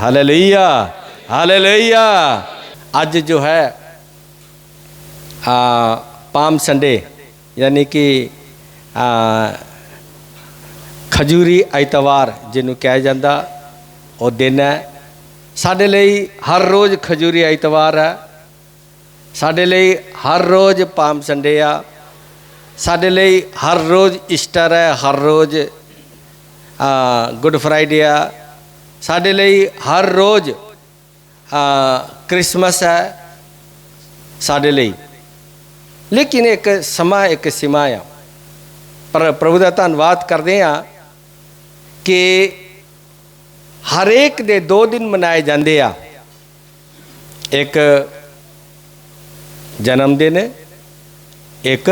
Hallelujah hallelujah. आज जो है पाम संडे यानी कि खजूरी एतवार जिन्हों कहा जाता वो दिन है। साढ़े लिए हर रोज़ खजूरी एतवार है, साढ़े लिए हर रोज़ पाम संडे आ, साढ़े लिए हर रोज़ ईस्टर है, हर रोज़ गुड फ्राइडे आ, साढ़े लिए हर रोज़ क्रिसमस है साढ़े लिए। लेकिन एक समा एक सीमा आ। पर प्रभु का धन्यवाद करते हैं कि हरेक दे 2 दिन मनाए जाते आ। एक जन्मदिन, एक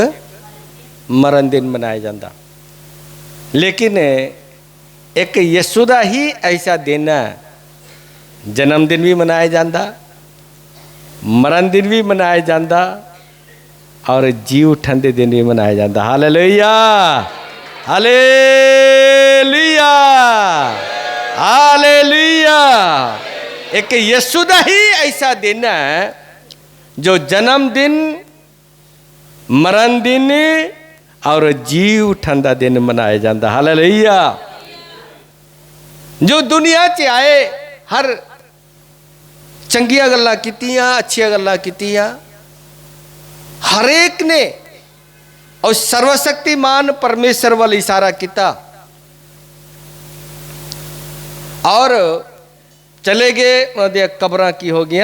मरण दिन मनाया जाता। लेकिन एक यीशु का ही ऐसा दिन है, जन्मदिन भी मनाया जाता, मरण दिन भी मनाया जाता और जी उठन के दिन भी मनाया जाता। Hallelujah hallelujah hallelujah. एक यीशु का ही ऐसा दिन है जो जन्मदिन, मरण दिन और जी उठन का दिन मनाया जाता। हालेलुया। जो दुनिया च आए हर चंगिया गल्लां कीतियां, अच्छिया गल्लां कीतियां, हरेक ने और सर्वशक्तिमान परमेश्वर वाल इशारा किया और चले गए। उन्होंने कब्रां की हो गई,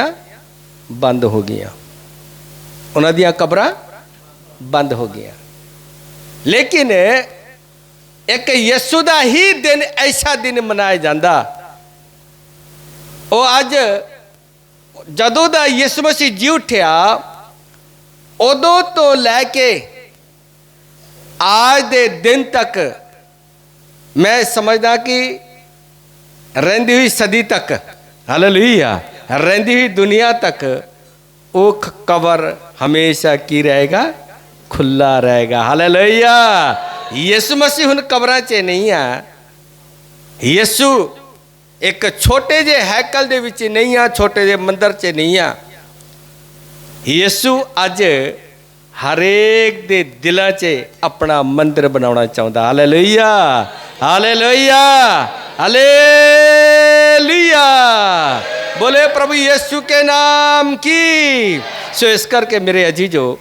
बंद हो गई, उन्होंने कब्रां बंद हो गई। लेकिन एक यीशु का ही दिन ऐसा दिन मनाया जाता। वो अज जदों दा यीशु मसीह जी उठ्या उदों तो लैके आज दे दिन तक मैं समझदा कि रहिंदी हुई सदी तक, हालेलुया, रहिंदी हुई दुनिया तक वो कब्र हमेशा की रहेगा, खुला रहेगा। हालेलुया। यीशु मसीह हुन कब्रां च नहीं है। यीशु एक छोटे जे हैकल दे विच नहीं है, छोटे जे मंदिर च नहीं है। यीशु अज हरेक दे दिलों च अपना मंदिर बनाना चाहता। Hallelujah hallelujah hallelujah. बोले प्रभु यीशु के नाम की। सो इस करके मेरे अजीजों,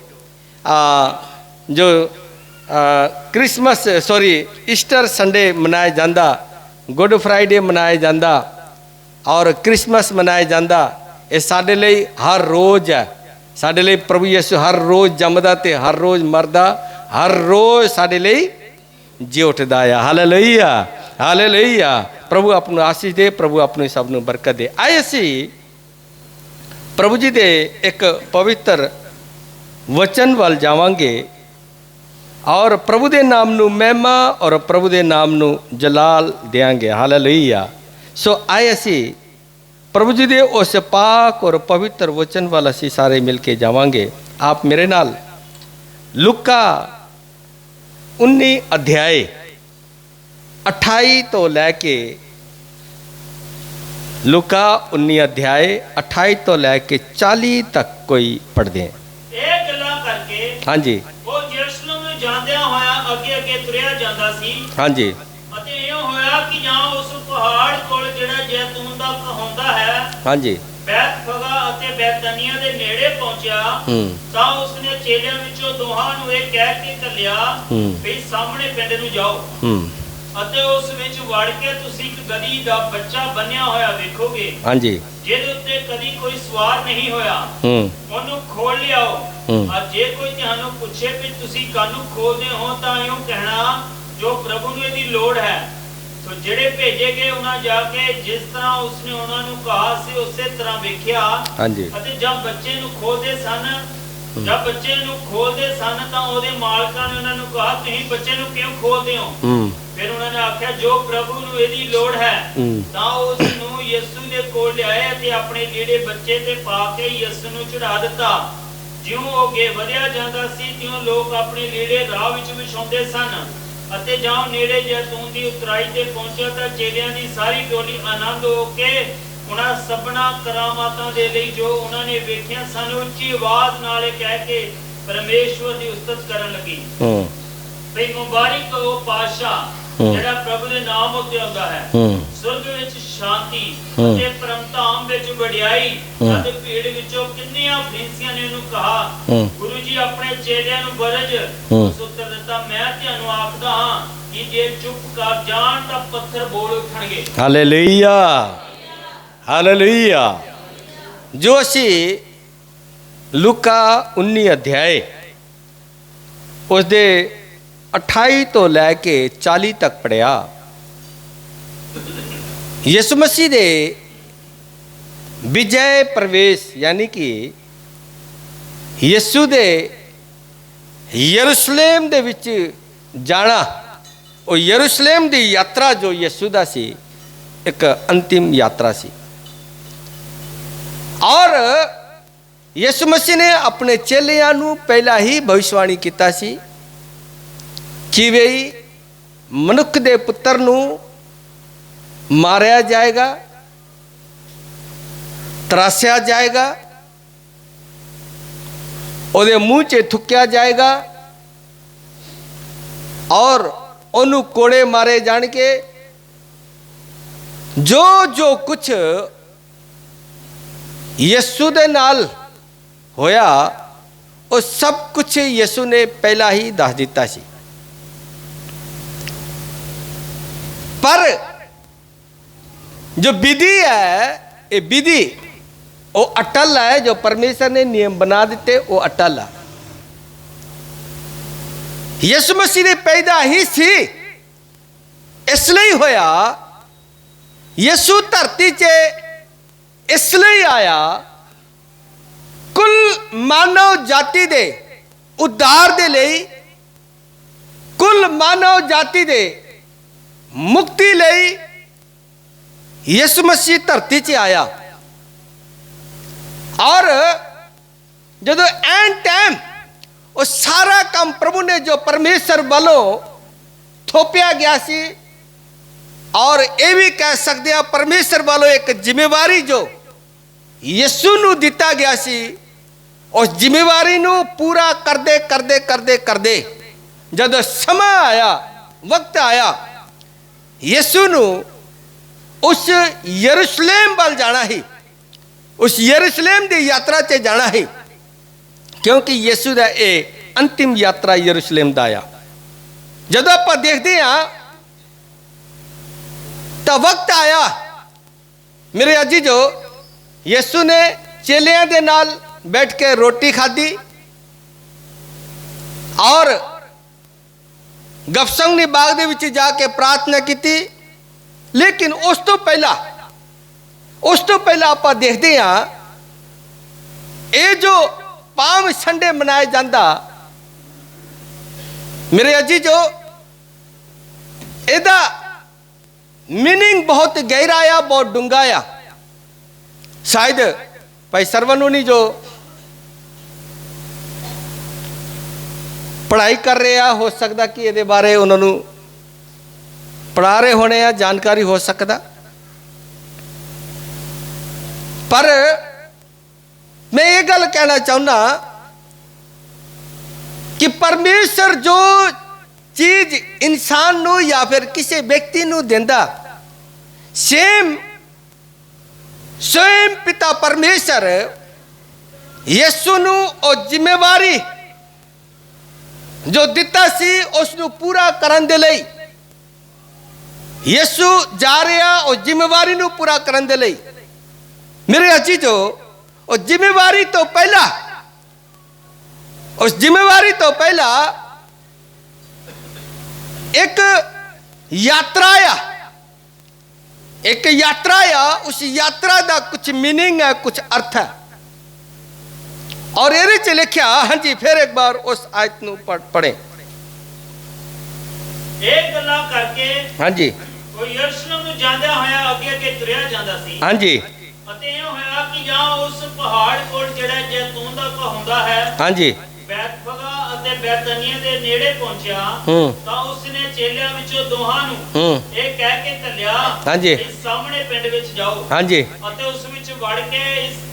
जो क्रिसमस ईस्टर संडे मनाया जाता, गुड फ्राइडे मनाया जाता और क्रिसमस मनाया जाता, ये साढ़े लिए हर रोज़ है। साढ़े लिए प्रभु यीशु हर रोज़ जमदा ते हर रोज़ मरदा, हर रोज़ साढ़े लिए जी उठदा है। Hallelujah hallelujah. प्रभु अपनों आशीष दे, प्रभु अपनी सबनों बरकत दे। आए असी प्रभु जी दे एक पवित्र वचन वाल जावांगे और प्रभु दे नाम नू महिमा और प्रभु दे नाम नू जलाल देंगे। हालेलुया। सो आए असी प्रभु जी दे उस पाक और पवित्र वचन वाल असी सारे मिल के जावांगे। आप मेरे नाल लुका 19 अध्याय 28 तो लैके लुका 19 अध्याय 28 तो लैके 40 तक कोई पढ़ दें। हाँ जी। वो यरूशलेम में जांदिया होया अगे अगे तुरया जांदा सी। हाँ जी। अते इहो होया कि जहां उस पहाड़ कोल जेड़ा जैतून दा कहांदा है, हाँ जी, बैतफगा अते बैतनिया दे नेड़े पहुंचा तां उसने चेलियां विचों दोहां नूं इह कह के घल्लिया भी सामने पिंड नूं जाओ ਅਤੇ ਉਸ ਵਿੱਚ ਵੜ ਕੇ ਤੁਸੀਂ ਇੱਕ ਗਧੀ ਦਾ ਬੱਚਾ ਬੰਨਿਆ ਹੋਇਆ ਵੇਖੋਗੇ। ਹਾਂਜੀ। ਜਿਹਦੇ ਉੱਤੇ ਕਦੀ ਕੋਈ ਸਵਾਰ ਨਹੀਂ ਹੋਇਆ। ਉਹਨੂੰ ਖੋਲ ਲਿਆਓ। ਅੱਜ ਜੇ ਕੋਈ ਤੁਹਾਨੂੰ ਪੁੱਛੇ ਕਿ ਤੁਸੀਂ ਕਾਹਨੂੰ ਖੋਲਦੇ ਹੋ ਤਾਂ ਇਉਂ ਕਹਿਣਾ ਜੋ ਪ੍ਰਭੂ ਨੂੰ ਇਹਦੀ ਲੋੜ ਹੈ। ਸੋ ਜਿਹੜੇ ਭੇਜੇ ਗਏ ਉਹਨਾਂ ਜਾ ਕੇ ਜਿਸ ਤਰ੍ਹਾਂ ਉਸਨੇ ਉਹਨਾਂ ਨੂੰ ਕਹਾ ਸੀ ਉਸੇ ਤਰ੍ਹਾਂ ਵੇਖਿਆ। ਹਾਂਜੀ। ਅਤੇ ਜਦ ਬੱਚੇ ਨੂੰ ਖੋਲਦੇ ਸਨ जब बच्चे ਨੂੰ ਖੋਲਦੇ ਸਨ ਤਾਂ ਉਹਦੇ ਮਾਲਕਾਂ ਨੇ ਉਹਨਾਂ ਨੂੰ ਕਹਾ ਤੁਸੀਂ ਬੱਚੇ ਨੂੰ ਕਿਉਂ ਖੋਲਦੇ ਹੋ। ਫਿਰ ਉਹਨਾਂ ਨੇ ਆਖਿਆ ਜੋ ਪ੍ਰਭੂ ਨੂੰ ਇਹਦੀ ਲੋੜ ਹੈ ਤਾਂ ਉਸ ਨੂੰ ਯਿਸੂ ਦੇ ਕੋਲ ਲਿਆਏ ਅਤੇ ਆਪਣੇ ਲੀੜੇ ਬੱਚੇ ਤੇ ਪਾ ਕੇ ਯਿਸੂ ਨੂੰ ਚੜਾ ਦਿੱਤਾ। ਜਿਉਂ ਉਹ ਅੱਗੇ ਵਧਿਆ ਜਾਂਦਾ ਸੀ ਤਿਉਂ ਲੋਕ ਆਪਣੇ ਲੀੜੇ ਰਾਹ ਵਿੱਚ ਵਿਛਾਉਂਦੇ ਸਨ ਅਤੇ ਜਦੋਂ ਨੇੜੇ ਜੈਤੂਨ ਦੀ ਉਤਰਾਈ ਤੇ ਪਹੁੰਚਿਆ ਤਾਂ ਚੇਲਿਆਂ ਦੀ ਸਾਰੀ ਟੋਲੀ ਆਨੰਦ ਹੋ ਕੇ ਉਹਨਾਂ ਸਭਨਾ ਕਰਾਮਾਤਾਂ ਦੇ ਲਈ ਜੋ ਉਹਨਾਂ ਨੇ ਵੇਖਿਆ ਸਨ, ਉੱਚੀ ਆਵਾਜ਼ ਨਾਲ ਇਹ ਕਹਿ ਕੇ ਪਰਮੇਸ਼ਵਰ ਦੀ ਉਸਤਤ ਕਰਨ ਲੱਗੀ ਭਈ ਮੁਬਾਰਕ ਉਹ ਪਾਤਸ਼ਾਹ ਜਿਹੜਾ ਪ੍ਰਭੂ ਦੇ ਨਾਮ ਉੱਤੇ ਆਉਂਦਾ ਹੈ। ਸੁਰਗ ਵਿੱਚ ਸ਼ਾਂਤੀ ਅਤੇ ਪਰਮਧਾਮ ਵਿੱਚ ਵਡਿਆਈ। ਅਤੇ ਭੀੜ ਵਿੱਚੋਂ ਕਿੰਨੀਆਂ ਫਰੀਸੀਆਂ ਨੇ ਉਹਨੂੰ ਕਹਾ, ਗੁਰੂ ਜੀ ਆਪਣੇ ਚੇਲਿਆਂ ਨੂੰ ਵਰਜ। ਉਸ ਉੱਤਰ ਦਿੱਤਾ, ਮੈਂ ਤੁਹਾਨੂੰ ਆਖਦਾ ਹਾਂ ਕਿ ਜੇ ਚੁੱਪ ਕਰ ਜਾਣ ਤਾਂ ਪੱਥਰ ਬੋਲ ਉੱਠਣਗੇ। Hallelujah, hallelujah. ਜੋ ਅਸੀਂ ਲੂਕਾ 19 ਅਧਿਆਏ ਉਸਦੇ 28 ਤੋਂ ਲੈ ਕੇ 40 ਤੱਕ ਪੜਿਆ। ਯਿਸੂ ਮਸੀਹ ਦੇ ਵਿਜੈ ਪ੍ਰਵੇਸ਼ ਯਾਨੀ ਕਿ ਯਿਸੂ ਦੇ ਯਰੂਸ਼ਲਮ ਦੇ ਵਿੱਚ ਜਾਣਾ, ਉਹ ਯਰੂਸ਼ਲਮ ਦੀ ਯਾਤਰਾ ਜੋ ਯਿਸੂ ਦਾ ਸੀ, ਇੱਕ ਅੰਤਿਮ ਯਾਤਰਾ ਸੀ। ਔਰ ਯਿਸੂ ਮਸੀਹ ਨੇ ਆਪਣੇ ਚੇਲਿਆਂ ਨੂੰ ਪਹਿਲਾਂ ਹੀ ਭਵਿਸ਼ਵਾਣੀ ਕੀਤਾ ਸੀ ਕਿ ਵੀ ਮਨੁੱਖ ਦੇ ਪੁੱਤਰ ਨੂੰ ਮਾਰਿਆ ਜਾਏਗਾ, ਤਰਾਸਿਆ ਜਾਏਗਾ, ਉਹਦੇ ਮੂੰਹ 'ਚ ਥੁੱਕਿਆ ਜਾਏਗਾ ਔਰ ਉਹਨੂੰ ਕੋੜੇ ਮਾਰੇ ਜਾਣਗੇ। ਜੋ ਕੁਛ ਯਿਸੂ ਦੇ ਨਾਲ ਹੋਇਆ ਉਹ ਸਭ ਕੁਛ ਯਿਸੂ ਨੇ ਪਹਿਲਾਂ ਹੀ ਦੱਸ ਦਿੱਤਾ ਸੀ। पर जो विधि है, ये विधि वो अटल है, जो परमेश्वर ने नियम बना देते वो अटल है। यीशु मसीह ने पैदा ही सी इसलिए होया, यीशु धरती च इसलिए आया कुल मानव जाति दे उद्धार दे लई, कुल मानव जाति दे मुक्ति लई यीशु मसीह धरती च आया। और जब एंड टाइम वो सारा काम प्रभु ने जो परमेश्वर वालों थोपिया गया सी, और ये भी कह सकते हैं परमेश्वर वालों एक जिम्मेवारी जो यीशु नू दिता गया सी, उस जिम्मेवारी नू पूरा करदे करदे करदे करदे जब समय आया, वक्त आया, यीशु नू उस यरूशलेम वाल जाना ही, उस यरूशलेम की यात्रा से जाना ही, क्योंकि यीशु दा ये अंतिम यात्रा यरूशलेम दा आया। जब आप देखते हैं तो वक्त आया मेरे अजीजो, यीशु ने चेलियां दे नाल बैठ के रोटी खाधी और गफसंगनी बाग दे विच जाके प्रार्थना की। लेकिन उस तो पहला आप देखते हैं ये जो पाम संडे मनाया जाता, मेरे अजीजो, एदा मीनिंग बहुत गहरा आ, बहुत डूंगा आ। शायद भाई सरवनुनी जो पढ़ाई कर रहे हैं हो सकता कि ये बारे उन्होंने पढ़ा रहे होने या जानकारी हो सकता, पर मैं ये गल कहना चाहना कि परमेश्वर जो चीज इंसान नू या फिर किसी व्यक्ति नू देंदा, स्वयं पिता परमेश्वर यीशु नू और जिम्मेवारी जो दिता सी उसनू पूरा करन दे लई यीशु जा रहा, और जिम्मेवारी नू पूरा करन दे लई मेरे अजीजो, और जिम्मेवारी तो पहला, उस जिम्मेवारी तो पहला एक यात्रा आ, एक यात्रा आ, उस यात्रा का कुछ मीनिंग है, कुछ अर्थ है। और ये च लिखा, हाँ जी, फिर एक बार उस आयत नू पढ़े। एक गल्ला करके हाँ जी, वो यरूशलेम नू जांदा होया अगे अगे तुरया जांदा सी। हाँ जी, अते ये होया कि जहां उस पहाड़ कोल जेड़ा जैतून दा कहुंदा है, हाँ जी, बैतफगा ਅਤੇ ਬੈਤਨੀਆ ਦੇ ਨੇੜੇ ਪਹੁੰਚਿਆ ਤਾਂ ਉਸਨੇ ਚੇਲਿਆਂ ਵਿੱਚੋਂ ਦੋਹਾਂ ਨੂੰ ਇਹ ਕਹਿ ਕੇ ਘੱਲਿਆ, ਹਾਂਜੀ। ਇਸ ਸਾਹਮਣੇ ਪਿੰਡ ਵਿੱਚ ਜਾਓ ਹਾਂਜੀ ਅਤੇ ਉਸ ਵਿੱਚ ਵੜ ਕੇ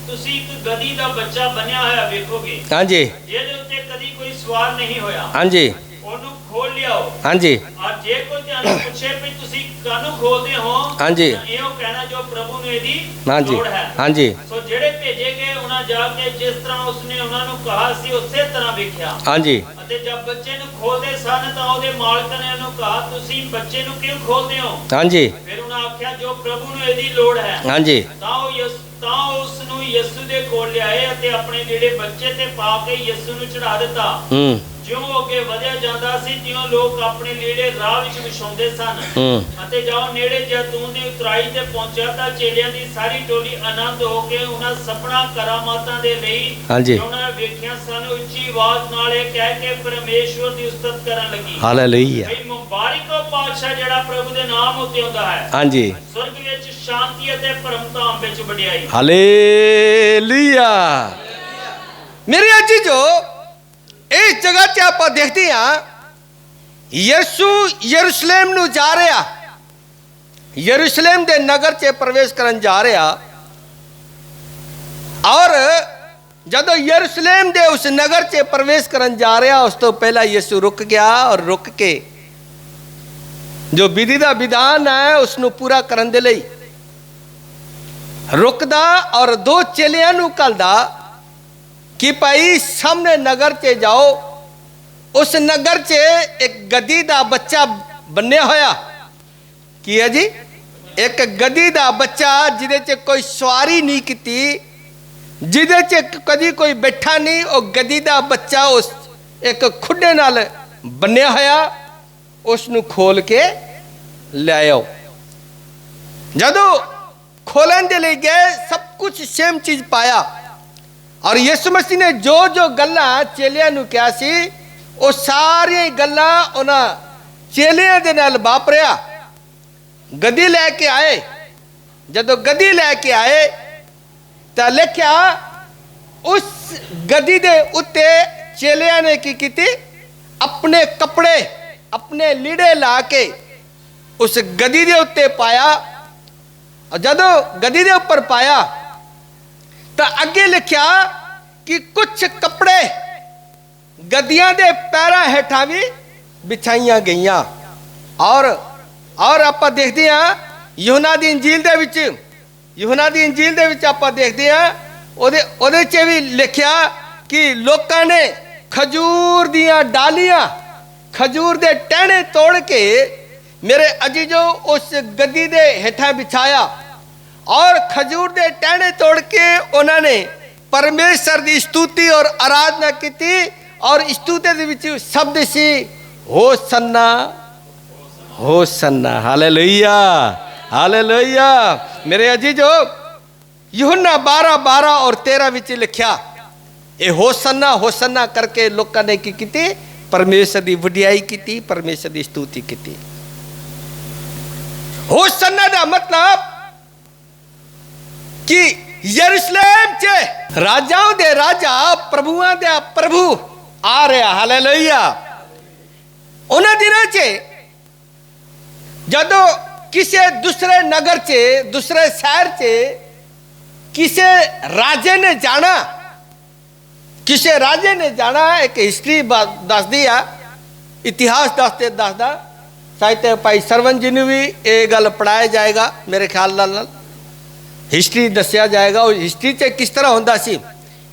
ਤੁਸੀਂ ਇੱਕ ਗਧੀ ਦਾ ਬੱਚਾ ਬਣਿਆ ਹੋਇਆ ਵੇਖੋਗੇ, ਹਾਂਜੀ ਜਿਹਦੇ ਉੱਤੇ ਕਦੀ ਕੋਈ ਸਵਾਰ ਨਹੀਂ ਹੋਇਆ, ਹਾਂਜੀ ਉਹਨੂੰ ਖੋਲ ਲਿਆਓ। ਹਾਂਜੀ ਔਰ ਜੇ ਕੋਈ ਤੁਹਾਨੂੰ ਪੁੱਛੇ ਵੀ ਤੁਸੀਂ ਕਾਹਨੂੰ ਖੋਲਦੇ ਹੋ, ਹਾਂਜੀ। ਤਾਂ ਇਹੋ ਕਹਿਣਾ ਜੋ ਪ੍ਰਭੂ ਨੂੰ ਇਹਦੀ ਹਾਂਜੀ ਲੋੜ ਹੈ। ਹਾਂਜੀ ਸੋ ਜਿਹੜੇ ਭੇਜੇ ਗਏ ਉਹਨਾਂ ਜਾ ਕੇ ਜਿਸ ਤਰ੍ਹਾਂ ਉਸਨੇ ਉਹਨਾਂ ਨੂੰ ਕਿਹਾ ਸੀ ਉਸੇ ਤਰ੍ਹਾਂ ਵੇਖਿਆ। ਹਾਂਜੀ ਅਤੇ ਜਦ ਬੱਚੇ ਨੂੰ ਖੋਲਦੇ ਸਨ ਤਾਂ ਉਹਦੇ ਮਾਲਕ ਨੇ ਉਹਨੂੰ ਕਿਹਾ, ਤੁਸੀਂ ਬੱਚੇ ਨੂੰ ਕਿਉਂ ਖੋਲਦੇ ਹੋ? ਹਾਂਜੀ ਫਿਰ ਉਹਨਾਂ ਆਖਿਆ, ਜੋ ਪ੍ਰਭੂ ਨੂੰ ਇਹਦੀ ਲੋੜ ਹੈ। ਹਾਂਜੀ ਤਾਂ ਉਸ ਨੂੰ ਯਿਸੂ ਦੇ ਕੋਲ ਲਿਆਏ ਅਤੇ ਆਪਣੇ ਜਿਹੜੇ ਬੱਚੇ ਤੇ ਪਾ ਕੇ ਯਿਸੂ ਨੂੰ ਚੜਾ ਦਿੱਤਾ। ਜਿਉਂ ਅੱਗੇ ਵਧਿਆ ਜਾਂਦਾ ਸੀ ਤਿਉਂ ਲੋਕ ਆਪਣੇ ਲੀੜੇ ਰਾਹ ਵਿੱਚ ਵਿਛਾਉਂਦੇ ਸਨ। ਅਤੇ ਜਦੋਂ ਨੇੜੇ ਜੈਤੂਨ ਦੀ ਉਤਰਾਈ ਤੇ ਪਹੁੰਚਿਆ ਤਾਂ ਚੇਲਿਆਂ ਦੀ ਸਾਰੀ ਟੋਲੀ ਆਨੰਦ ਹੋ ਕੇ ਉਹਨਾਂ ਸਪਨਾ ਕਰਾਮਾਤਾਂ ਦੇ ਲਈ ਉਹਨਾਂ ਨੇ ਵੇਖਿਆ ਸਨ, ਉੱਚੀ ਆਵਾਜ਼ ਨਾਲ ਇਹ ਕਹਿ ਕੇ ਪਰਮੇਸ਼ਵਰ ਦੀ ਉਸਤਤ ਕਰਨ ਲੱਗੀ। ਹਾਲੇਲੂਇਆ। ਭਈ ਮੁਬਾਰਕ ਹੋ ਪਾਤਸ਼ਾਹ ਜਿਹੜਾ ਪ੍ਰਭੂ ਦੇ ਨਾਮ ਉੱਤੇ ਆਉਂਦਾ ਹੈ। ਹਾਂਜੀ ਸਵਰਗ ਵਿੱਚ ਸ਼ਾਂਤੀ ਅਤੇ ਪਰਮਧਾਮ ਵਿੱਚ ਵਡਿਆਈ। ਹਾਲੇਲੂਇਆ। ਮੇਰੇ ਅਜੀਜ਼ੋ, ਇਸ ਜਗ੍ਹਾ 'ਤੇ ਆਪਾਂ ਦੇਖਦੇ ਹਾਂ ਯਿਸੂ ਯਰੂਸ਼ਲਮ ਨੂੰ ਜਾ ਰਿਹਾ, ਯਰੂਸ਼ਲਮ ਦੇ ਨਗਰ 'ਚ ਪ੍ਰਵੇਸ਼ ਕਰਨ ਜਾ ਰਿਹਾ। ਔਰ ਜਦੋਂ ਯਰੂਸ਼ਲਮ ਦੇ ਉਸ ਨਗਰ 'ਚ ਪ੍ਰਵੇਸ਼ ਕਰਨ ਜਾ ਰਿਹਾ, ਉਸ ਤੋਂ ਪਹਿਲਾਂ ਯਿਸੂ ਰੁਕ ਗਿਆ ਔਰ ਰੁਕ ਕੇ ਜੋ ਵਿਧੀ ਦਾ ਵਿਧਾਨ ਹੈ ਉਸ ਨੂੰ ਪੂਰਾ ਕਰਨ ਦੇ ਲਈ ਰੁਕਦਾ ਔਰ ਦੋ ਚੇਲਿਆਂ ਨੂੰ ਘੱਲਦਾ कि भाई सामने नगर च जाओ, उस नगर च एक गधी दा बच्चा बन्या होया। की है जी? एक गधी दा बच्चा जिदे च कोई सवारी नहीं की, जिदे च कदी कोई बैठा नहीं, और गधी दा बच्चा उस एक खुडे नाल बन्या होया, उसनू खोल के ले आओ। जदों खोलन दे लिए गए सब कुछ सेम चीज पाया। और यीशु मसीह ने जो जो गल्लां चेलियां नूं कहा सी वो सारी गल्लां उन्हां चेलियां दे नाल वापरिया। गद्दी लैके आए, जदों गद्दी लैके आए तां लिखिया उस गद्दी दे उत्ते चेलियां ने की कीती, अपने कपड़े अपने लीड़े ला के उस गद्दी दे उत्ते पाया। और जदों गद्दी दे उपर पाया तो अगे लिखा कि कुछ कपड़े गद्दियां दे पैरां हेठां भी बिछाइया गई। और आप देखते हैं यूहन्ना दी इंजील दे विच, यूहन्ना दी इंजील दे विच आप देखते हैं ओदे च भी लिखा कि लोकां ने खजूर दियां डालियां, खजूर दे टहने तोड़ के मेरे अजीजों उस गद्दी दे हेठां बिछाया। और खजूर दे टहने तोड़ के उन्होंने परमेश्वर की स्तुति और आराधना की। और स्तुति दे विच शब्द सी होसन्ना होसन्ना। Hallelujah hallelujah. मेरे अजीजो, यूहन्ना 12:12 और 13 विच लिखा, ये होसन्ना होसन्ना करके लोगों ने की कीती, परमेश्वर की वडियाई की, परमेश्वर की स्तुति की। होसन्ना का मतलब कि यरूशलेम च राजाओं दे राजा प्रभुआं दे प्रभु आ रहा। हालेलुया। उन्हां दिनां च जदों किसी दूसरे नगर च दूसरे शहर च किसी राजे ने जाना, किसी राजे ने जाना, एक हिस्ट्री दसदी आ, इतिहास दसदा। शायद भाई सरवण जी ने भी ये गल पढ़ाया जाएगा, मेरे ख्याल नाल हिस्ट्री दसिया जाएगा। और हिस्ट्री च किस तरह होंदा सी,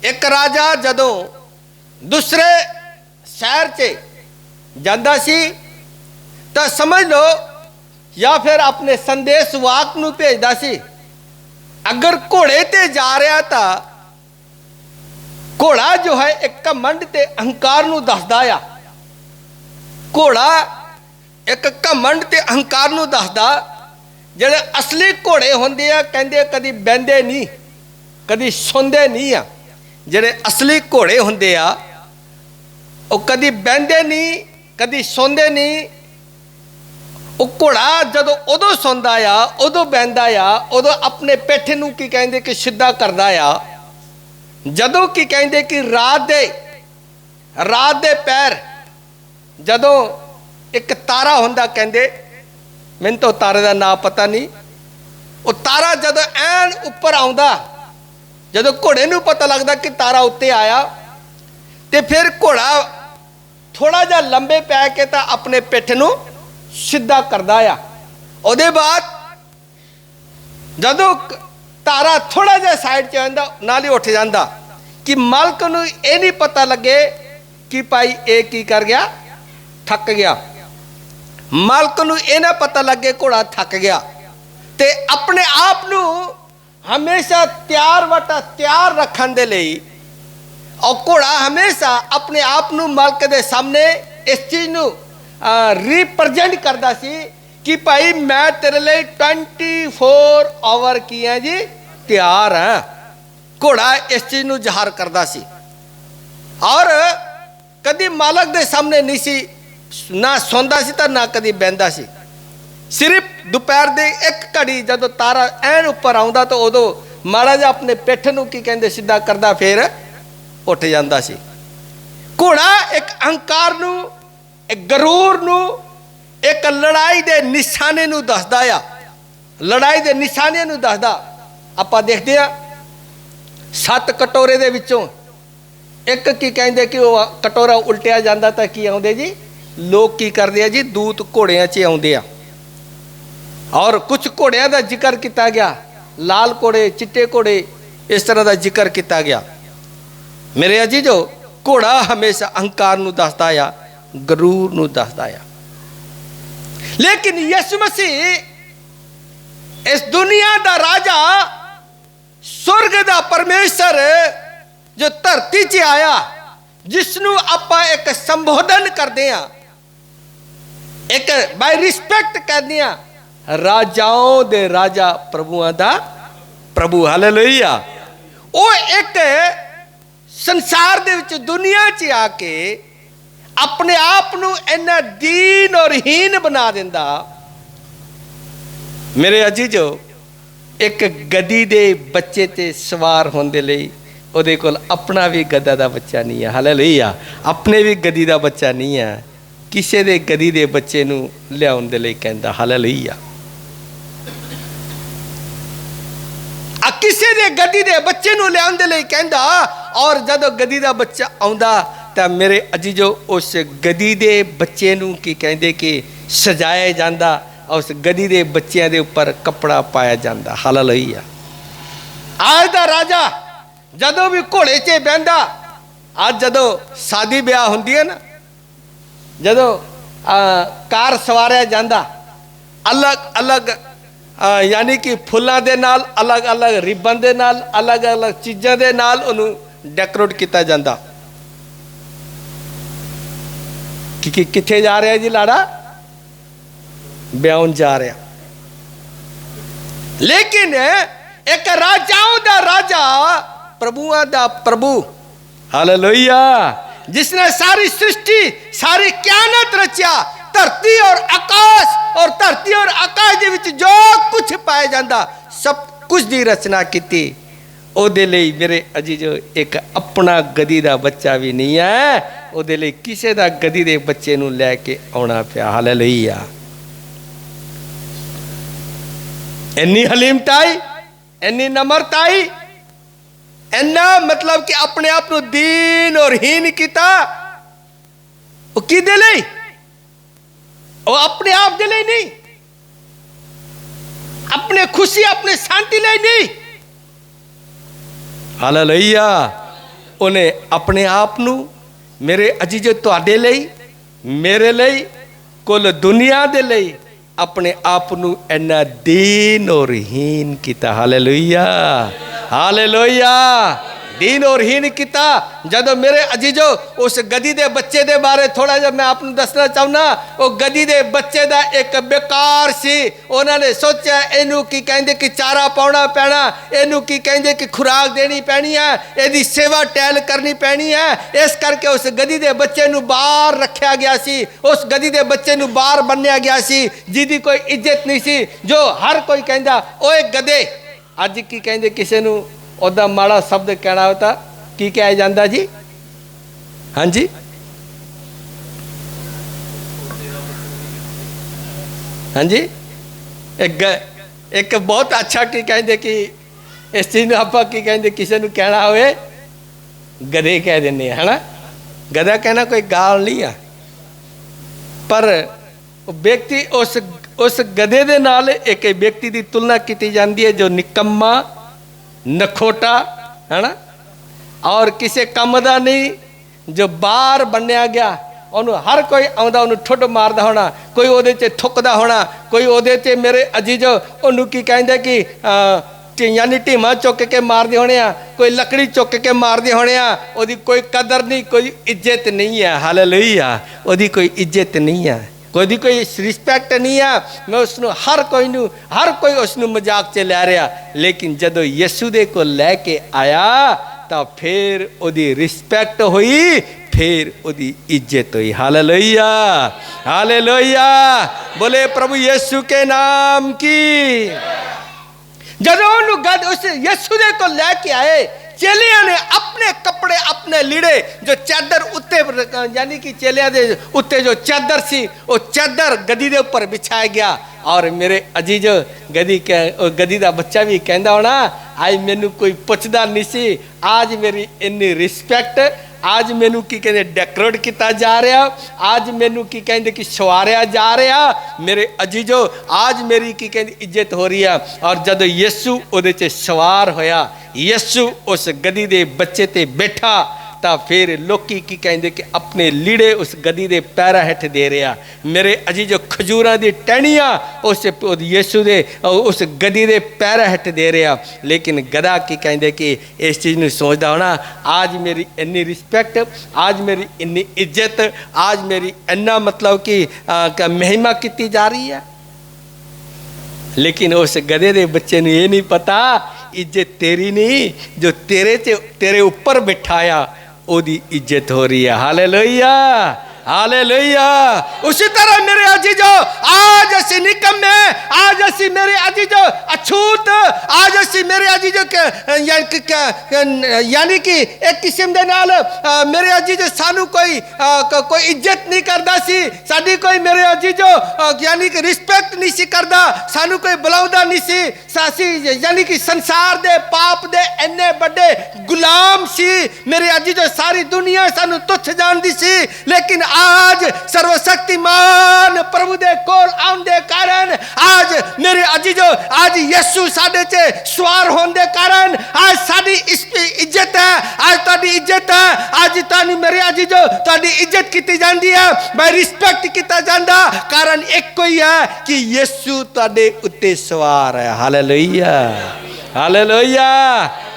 एक राजा जदों दूसरे शहर च जांदा सी तो समझ लो, या फिर अपने संदेश वाक नूं भेजदा सी। अगर घोड़े ते जा रहा था, घोड़ा जो है एक घमंड ते अहंकार नूं दसदा आ। घोड़ा एक घमंड ते अहंकार नूं दसदा। ਜਿਹੜੇ असली घोड़े होंदे आ कहंदे कदी बहंदे नहीं, कदी सौंदे नहीं आ। ਜਿਹੜੇ असली घोड़े होंदे आ वो कदी बहंदे नहीं, कदी सौंदे नहीं। वो घोड़ा जदों उदों सौंदा आ, उदों बहंदा आ, उदों अपने पेठे नूं की कहंदे कि सीधा करदा आ। जदों की कहंदे कि रात दे ਰਾਤ ਦੇ ਪੈਰ ਜਦੋਂ ਇੱਕ ਤਾਰਾ ਹੁੰਦਾ, ਕਹਿੰਦੇ ਮੈਨੂੰ ਤਾਂ ਤਾਰੇ ਦਾ ਨਾਂ ਪਤਾ ਨਹੀਂ, ਉਹ ਤਾਰਾ ਜਦੋਂ ਐਨ ਉੱਪਰ ਆਉਂਦਾ, ਜਦੋਂ ਘੋੜੇ ਨੂੰ ਪਤਾ ਲੱਗਦਾ ਕਿ ਤਾਰਾ ਉੱਤੇ ਆਇਆ, ਤੇ ਫਿਰ ਘੋੜਾ ਥੋੜਾ ਜਿਹਾ ਲੰਬੇ ਪੈ ਕੇ ਤਾਂ ਆਪਣੇ ਪਿੱਠ ਨੂੰ ਸਿੱਧਾ ਕਰਦਾ ਆ। ਉਹਦੇ ਬਾਅਦ ਜਦੋਂ ਤਾਰਾ ਥੋੜਾ ਜਿਹਾ ਸਾਈਡ 'ਚ ਆਉਂਦਾ, ਨਾਲ ਹੀ ਉੱਠ ਜਾਂਦਾ ਕਿ ਮਾਲਕ ਨੂੰ ਇਹ ਨਹੀਂ ਪਤਾ ਲੱਗੇ ਕਿ ਭਾਈ ਇਹ ਕੀ ਕਰ ਗਿਆ, ਥੱਕ ਗਿਆ। ਮਾਲਕ ਨੂੰ ਇਹ ਨਾ ਪਤਾ ਲੱਗੇ ਘੋੜਾ ਥੱਕ ਗਿਆ, ਤੇ ਆਪਣੇ ਆਪ ਨੂੰ ਹਮੇਸ਼ਾ ਤਿਆਰ ਰੱਖਣ ਦੇ ਲਈ और घोड़ा हमेशा अपने आप ਨੂੰ मालक ਦੇ सामने इस चीज ਨੂੰ रिप्रेजेंट करता सी कि भाई मैं तेरे लिए 24 आवर की है जी तैयार है। घोड़ा इस चीज ਨੂੰ ਜ਼ਾਹਰ करता सी और कभी मालक ਦੇ सामने नहीं सी ना सौंदा सी तो ना कभी बहंदा सी। सिर्फ दोपहर ਦੇ एक घड़ी ਜਦੋਂ तारा ਐਨ ਉੱਪਰ ਆਉਂਦਾ ਤਾਂ ਉਦੋਂ ਮਾੜਾ ਜਿਹਾ ਆਪਣੇ ਪਿੱਠ ਨੂੰ ਕੀ ਕਹਿੰਦੇ ਸਿੱਧਾ ਕਰਦਾ, ਫਿਰ ਉੱਠ ਜਾਂਦਾ ਸੀ। ਘੋੜਾ ਇੱਕ ਅਹੰਕਾਰ ਨੂੰ, ਇੱਕ ਗਰੂਰ ਨੂੰ, ਇੱਕ ਲੜਾਈ ਦੇ ਨਿਸ਼ਾਨੇ ਨੂੰ ਦੱਸਦਾ ਆ, ਲੜਾਈ ਦੇ ਨਿਸ਼ਾਨੇ ਨੂੰ ਦੱਸਦਾ। ਆਪਾਂ ਦੇਖਦੇ ਆ 7 ਕਟੋਰੇ ਦੇ ਵਿੱਚੋਂ ਇੱਕ ਕੀ ਕਹਿੰਦੇ ਕਿ ਉਹ ਕਟੋਰਾ ਉਲਟਿਆ ਜਾਂਦਾ ਤਾਂ ਕੀ ਆਉਂਦੇ ਜੀ, ਲੋਕ ਕੀ ਕਰਦੇ ਆ ਜੀ, ਦੂਤ ਘੋੜਿਆਂ 'ਚ ਆਉਂਦੇ ਆ। ਔਰ ਕੁਝ ਘੋੜਿਆਂ ਦਾ ਜ਼ਿਕਰ ਕੀਤਾ ਗਿਆ, ਲਾਲ ਘੋੜੇ, ਚਿੱਟੇ ਘੋੜੇ, ਇਸ ਤਰ੍ਹਾਂ ਦਾ ਜ਼ਿਕਰ ਕੀਤਾ ਗਿਆ। मेरे अजीजो, घोड़ा हमेशा अहंकार ਨੂੰ ਦੱਸਦਾ ਆ, ਗਰੂਰ ਨੂੰ ਦੱਸਦਾ ਆ। लेकिन यीशु मसीह इस दुनिया ਦਾ राजा, स्वर्ग ਦਾ परमेश्वर जो धरती 'ਚ आया, जिसਨੂੰ ਆਪਾਂ एक संबोधन करते हैं, एक बाय रिस्पेक्ट करते हैं, राजाओं दे राजा, प्रभुआं दा प्रभु। हालेलुया। वो एक संसार दे विच दुनिया 'ਚ आ के अपने आप ਨੂੰ इन्ना दीन और हीन बना दिंदा। मेरे अजीजो, एक गद्दी दे बच्चे ते सवार होने दे लई ਉਹਦੇ ਕੋਲ अपना भी गद्दा ਦਾ ਬੱਚਾ नहीं है। हालेलुया। अपने भी गद्दी ਦਾ ਬੱਚਾ नहीं है, ਕਿਸੇ ਦੇ गद्दी ਦੇ ਬੱਚੇ ਨੂੰ ਲਿਆਉਣ ਦੇ ਲਈ ਕਹਿੰਦਾ। हालेलुया। आ ਕਿਸੇ ਦੇ गद्दी ਦੇ ਬੱਚੇ ਨੂੰ ਲਿਆਉਣ ਦੇ ਲਈ ਕਹਿੰਦਾ। और ਜਦੋਂ गद्दी ਦਾ ਬੱਚਾ ਆਉਂਦਾ ਤਾਂ ਮੇਰੇ ਅਜੀਜੋ, ਉਸ गद्दी ਦੇ ਬੱਚੇ ਨੂੰ ਕੀ ਕਹਿੰਦੇ ਕਿ ਸਜਾਇਆ ਜਾਂਦਾ, ਉਸ गद्दी ਦੇ ਬੱਚਿਆਂ ਦੇ ਉੱਪਰ ਕੱਪੜਾ ਪਾਇਆ ਜਾਂਦਾ। ਹਾਲੇਲੂਇਆ। ਅੱਜ ਦਾ ਰਾਜਾ ਜਦੋਂ ਵੀ ਘੋੜੇ 'ਚ ਬਹਿੰਦਾ, ਅੱਜ ਜਦੋਂ ਸ਼ਾਦੀ ਵਿਆਹ ਹੁੰਦੀ ਹੈ ਨਾ, ਜਦੋਂ ਕਾਰ ਸਵਾਰਿਆ ਜਾਂਦਾ, ਅਲੱਗ ਅਲੱਗ यानी कि फुल्लां दे नाल, अलग अलग रिबन दे नाल, अलग अलग चीज़ां दे नाल उन्हों डेकोरेट किया जाता। कि किथे जा रहा है जी लाड़ा? ब्याहन जा रहा। लेकिन एक राजाओं दा राजा, प्रभुआं दा प्रभु, हालेलुया, जिसने सारी सृष्टि, सारी कायनात रचिया, धरती और आकाश, और धरती और आकाश दे विच जो कुछ पाया जाता, सब कुछ दी रचना की। ਉਹਦੇ ਲਈ ਮੇਰੇ ਅਜੀਜੋ ਇੱਕ ਆਪਣਾ ਗਦੀ ਦਾ ਬੱਚਾ ਵੀ ਨਹੀਂ ਹੈ, ਉਹਦੇ ਲਈ ਕਿਸੇ ਦਾ ਗਦੀ ਦੇ ਬੱਚੇ ਨੂੰ ਲੈ ਕੇ ਆਉਣਾ ਪਿਆ। ਹਾਲੇਲੂਇਆ। ਇੰਨੀ ਹਲੀਮਤਾਈ, ਇੰਨੀ ਨਮਰਤਾਈ, ਇੰਨਾ मतलब कि अपने आप ਨੂੰ ਦੀਨ और हीन ਕੀਤਾ। ਉਹ ਕਿਹਦੇ ਲਈ? ਉਹ ਆਪਣੇ ਆਪ ਦੇ ਲਈ ਨਹੀਂ, अपने खुशी, अपने शांति ਲਈ नहीं। हालेलुया। उन्हें अपने आप ਨੂੰ ਮੇਰੇ ਅਜੀਜੋ ਤੁਹਾਡੇ ਲਈ, ਮੇਰੇ ਲਈ, ਕੁੱਲ ਦੁਨੀਆ ਦੇ ਲਈ अपने आप ਨੂੰ ਇੰਨਾ ਦੀਨ और हीन ਕੀਤਾ। हालेलुया। हालेलुया। दीन और हीन किया। जदों मेरे अजीजो उस गद्दी दे बच्चे दे बारे थोड़ा जिहा मैं आपनूं दसना चाहुंदा। वो गद्दी दे बच्चे दा एक बेकार सी। उन्होंने सोचा इनू की कहिंदे कि चारा पाउणा पैना, इनू की कहिंदे कि खुराक देनी पैनी है, इहदी सेवा टहल करनी पैनी है। इस करके उस गद्दी दे बच्चे नूं बाहर रखिया गया सी, उस गद्दी दे बच्चे नूं बाहर बन्निया गया सी, जिहदी कोई इज्जत नहीं सी, जो हर कोई कहिंदा ओए गधे। अज की कहिंदे किसी नूं ਉਹਦਾ ਮਾੜਾ ਸ਼ਬਦ ਕਹਿਣਾ ਹੋਤਾ ਕੀ ਕਿਹਾ ਜਾਂਦਾ ਜੀ? हाँ जी, हाँ जी। एक बहुत अच्छा की कहते कि इस चीज़ आप की कहते किसी को कहना होए गधे कह देने, है ना। गधा कहना कोई गाल नहीं है, पर व्यक्ति उस गधे दे नाल एक व्यक्ति की तुलना की जाती है जो निकम्मा नखोटा, है ना, और किसी कम का नहीं, जो बाहर बनिया गया, उन्होंने हर कोई आंदा उन्होंने ठुड मारदा होना, कोई ओदे च थुकदा होना, कोई ओदे च मेरे अजीजो उन्होंने की कहते कि यानी ढीमा चुक के मारदे होने आ, कोई लकड़ी चुक के मारदे होने आ, ओदी कोई कदर नहीं, कोई इज्जत नहीं है। हालेलुया, ओदी कोई इज्जत नहीं है, कोई रिस्पैक्ट नहीं है। मैं उसनों हर कोई उसनों मजाक च लै रहा, लेकिन जदों यीशु दे को लैके आया तो फिर ओदी रिस्पैक्ट हुई, फिर ओदी इज्जत हुई। हालेलुया, हालेलुया, बोले प्रभु यीशु के नाम की। जदों गद उस यीशु दे को लैके आए, चेलियां ने अपने कपड़े अपने लीड़े जो चादर उत्ते यानी कि चेलियां दे उत्ते जो चादर सी वो चादर गदी दे ऊपर बिछाया गया। और मेरे अजीजो गदी दा बच्चा भी कहता होना, आज मैनू कोई पुछदा नहीं सी, आज मेरी इन्नी रिस्पैक्ट, आज मैनू की कहते डेकोरेट किया जा रहा, आज मैनू की कहते कि सवारिया जा रहा। मेरे अजीजो आज मेरी की कहते इज्जत हो रही है। और जब यीशु उहदे च सवार होया, यीशु उस गदी दे बच्चे ते बैठा, तो फिर लोकी की कहते कि अपने लीड़े उस गदी दे पैरा हेठ दे रहा। मेरे अजीजो खजूरां दी टहनियां उस यीशु दे उस गदी दे पैरा हेठ दे रहा। लेकिन गधा की कहते कि इस चीज़ में सोचता होना, आज मेरी इन्नी रिस्पैक्ट, आज मेरी इन्नी इज्जत, आज मेरी इन्ना मतलब कि महिमा की जा रही है। लेकिन उस गधे दे बच्चे ने ये नहीं पता, इज्जत तेरी नहीं, जो तेरे ऊपर बिठाया ओदी इज्जत हो रही है। Hallelujah, hallelujah. उसी तरह मेरे अजीजो आज असी निकम्मे, आज असी मेरे अजीजो अछूत, आज असी मेरे अजीजो यानी कि एक किस्म दे नाल मेरे अजीजो सानू कोई इज्जत नहीं करदा सी, साडी कोई मेरे अजीजो यानी कि रिस्पैक्ट नहीं सी करदा, सानू कोई बुलाउंदा नहीं सी, सासी यानी कि संसार दे पाप दे इन्ने बड़े गुलाम सी। मेरे अजीजो सारी दुनिया सानू तुच्छ जानदी सी, लेकिन आज सर्वशक्तिमान प्रभु दे कोल आउण दे कारण, आज मेरे अजीजो आज यीशु साडे च सवार होने दे कारण आज साडी इज्जत है, आज तुहाडी इज्जत है, आज तुहानू मेरे अजीजो तुहाडी इज्जत की जाती है, मैं रिस्पैक्ट किया जाता। कारण एक कोई है कि यीशु तुहाडे उत्ते सवार है। हालेलुया, हालेलुया,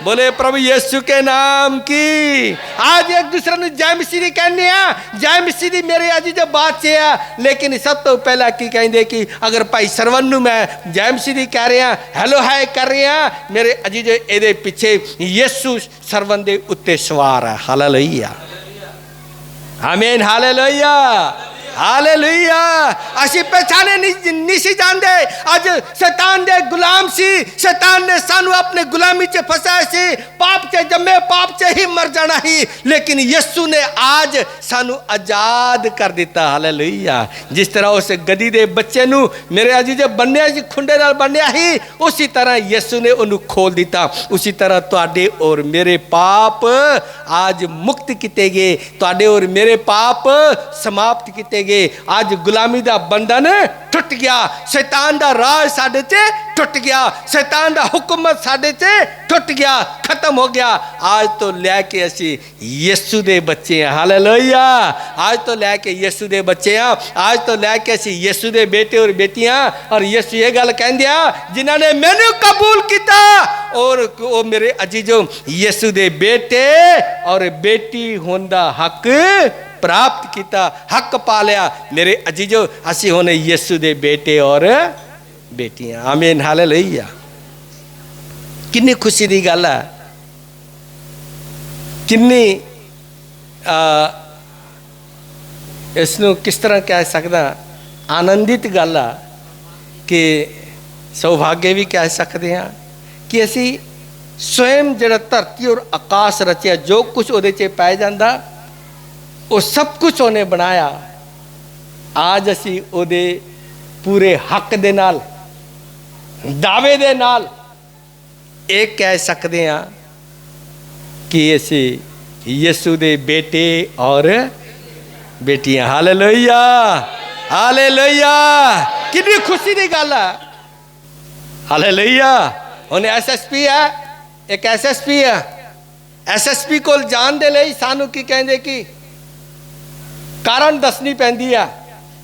बोले प्रभु यीशु के नाम की। आज एक दूसरे ने जय मसीह कहने, जय मसीह मेरे अजीजो बात से है, लेकिन सब तो पहला की कहते कि अगर भाई सरवन नू मैं जय मसीह कह रहा, हेलो हाय कर रहा, मेरे अजीजो ये पिछे यीशु सरवन दे उत्ते सवार है। हालेलुया, आमीन, हालेलुया, हालेलुया। असी पहचाने नहीं सी जानते, अज शैतान दे गुलाम सी, शैतान ने सानू अपने गुलामी च फसाया सी, पाप च जम्मे, पाप च ही मर जाना ही, लेकिन यीशु ने आज सानू आजाद कर दिता। हालेलुया। जिस तरह उस गधी दे बच्चे नू मेरे अजीज बन्निया जी खुंडे नाल बन्निया ही, उसी तरह यीशु ने उन्हें खोल दिता। उसी तरह तुहाडे और मेरे पाप आज मुक्त किए गए, तुहाडे और मेरे पाप समाप्त किए गए। आज गुलामी दा बंधन टुट गया, शैतान दा राज साडे च टुट गया, शैतान दा हुकूमत साडे च टुट गया, खत्म हो गया। आज तो लैके असी यीशु दे बच्चे हैं। हालेलुया। आज तो लैके यीशु दे बच्चे हैं, आज तो लैके असी यीशु दे बेटे और बेटियां। और यीशु ये गल कहंदे आ, जिन्होंने मैनू कबूल किया और वो मेरे अजीजों यीशु दे बेटे और बेटी होने दा हक प्राप्त किया, हक पा लिया। मेरे अजीजो असी होने यीशु दे बेटे और बेटियां। आमीन, हालेलुया। कितनी खुशी की गल है, कितनी इसनों किस तरह कह सकदा, आनंदित गल है कि सौभाग्य भी कह सकते हैं कि असी स्वयं जिहड़ा धरती और आकाश रचिया, जो कुछ उहदे च पाया जाता, ਉਹ ਸਭ ਕੁਝ ਉਹਨੇ ਬਣਾਇਆ। आज ਅਸੀਂ ਉਹਦੇ ਪੂਰੇ ਹੱਕ ਦੇ ਨਾਲ, ਦਾਅਵੇ ਦੇ ਨਾਲ ਇਹ ਕਹਿ ਸਕਦੇ ਹਾਂ ਕਿ ਅਸੀਂ ਯਿਸੂ ਦੇ ਬੇਟੇ ਔਰ ਬੇਟੀਆਂ। Hallelujah, hallelujah. ਕਿੰਨੀ ਖੁਸ਼ੀ ਦੀ ਗੱਲ ਹੈ। ਹਾਲੇਲੂਇਆ। ਹੁਣ ਐਸਐਸਪੀ ਹੈ, ਇੱਕ ਐਸਐਸਪੀ ਹੈ। ਐਸਐਸਪੀ ਕੋਲ ਜਾਣ ਦੇ ਲਈ ਸਾਨੂੰ ਕੀ ਕਹਿੰਦੇ ਕਿ ਕਾਰਨ ਦੱਸਣੀ ਪੈਂਦੀ ਹੈ,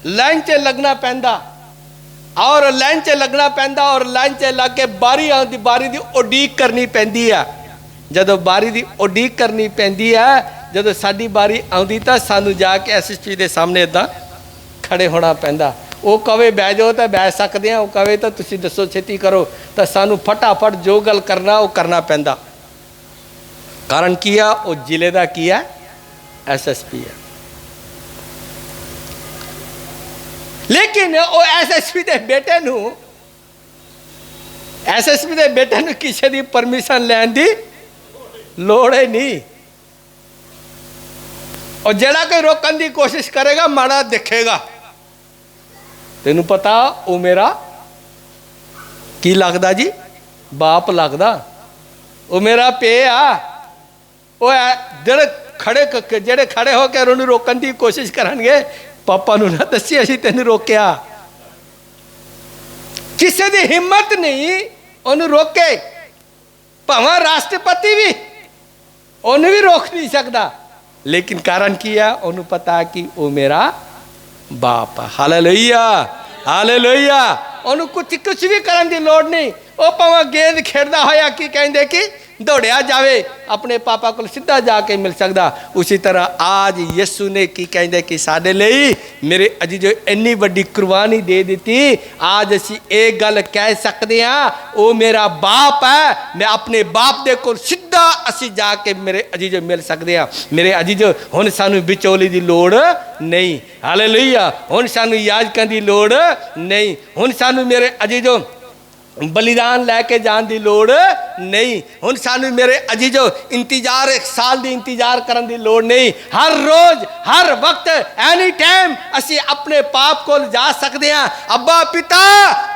ਲਾਈਨ 'ਚ ਲੱਗਣਾ ਪੈਂਦਾ ਔਰ ਲਾਈਨ 'ਚ ਲੱਗਣਾ ਪੈਂਦਾ ਔਰ ਲਾਈਨ 'ਚ ਲੱਗ ਕੇ ਬਾਰੀ ਆਉਂਦੀ, ਬਾਰੀ ਦੀ ਉਡੀਕ ਕਰਨੀ ਪੈਂਦੀ ਹੈ। ਜਦੋਂ ਬਾਰੀ ਦੀ ਉਡੀਕ ਕਰਨੀ ਪੈਂਦੀ ਹੈ, ਜਦੋਂ ਸਾਡੀ ਬਾਰੀ ਆਉਂਦੀ ਤਾਂ ਸਾਨੂੰ ਜਾ ਕੇ ਐਸਐਸਪੀ ਦੇ ਸਾਹਮਣੇ ਇੱਦਾਂ ਖੜੇ ਹੋਣਾ ਪੈਂਦਾ। ਉਹ ਕਵੇ ਬਹਿ ਜਾਓ ਤਾਂ ਬਹਿ ਸਕਦੇ ਆ, ਉਹ ਕਵੇ ਤਾਂ ਤੁਸੀਂ ਦੱਸੋ ਛੇਤੀ ਕਰੋ, ਤਾਂ ਸਾਨੂੰ ਫਟਾਫਟ ਜੋ ਗੱਲ ਕਰਨਾ ਉਹ ਕਰਨਾ ਪੈਂਦਾ। ਕਾਰਨ ਕੀ ਆ? ਉਹ ਜ਼ਿਲ੍ਹੇ ਦਾ ਕੀ ਹੈ? ਐਸਐਸਪੀ ਹੈ। ਲੇਕਿਨ ਉਹ ਐਸਐਸਪੀ ਦੇ ਬੇਟੇ ਨੂੰ, ਐਸਐਸਪੀ ਦੇ ਬੇਟੇ ਨੂੰ ਕਿਸੇ ਦੀ ਪਰਮਿਸ਼ਨ ਲੈਣ ਦੀ ਲੋੜ ਹੀ ਨਹੀਂ। और जेड़ा कोई रोकन की कोशिश करेगा माड़ा दिखेगा। तेनू पता वो मेरा की लगदा जी? बाप लगदा, वो मेरा पे आ। वो जेड़े खड़े होकर उन्हें रोकन की कोशिश करनगे, पापा नू ना दसी असीं तैनूं रोकिया। किसी की हिम्मत नहीं उन्हें रोके, भावें राष्ट्रपति भी उन्हें भी रोक नहीं सकता। लेकिन कारण की है? उन्हें पता कि वो मेरा बाप है। Hallelujah, hallelujah. उन्हें कुछ भी करने की लोड़ नहीं। वो भावें गेंद खेड़दा होया की कहंदे कि दौड़िया जावे, अपने पापा को सीधा जाके मिल सकता। उसी तरह आज यीशु ने की कहंदे कि साडे लई मेरे अजीजो इन्नी वड्डी कुर्बानी दे दी। आज असी एक गल कह सकते हैं, वो मेरा बाप है। मैं अपने बाप दे कोल सीधा असी जाके मेरे अजीजो मिल सकते हैं। मेरे अजीजो हुण सानू विचोली दी लोड़ नहीं। हालेलुया। हुण सानू याजकां दी लोड़ नहीं। हुण सानू मेरे अजीजो बलिदान लैके जान की लोड़ नहीं। हुण सानू मेरे अजीजो इंतजार, एक साल की इंतजार करने की लोड़ नहीं। हर रोज हर वक्त एनी टाइम असी अपने पाप को जा सकते हैं, अब्बा पिता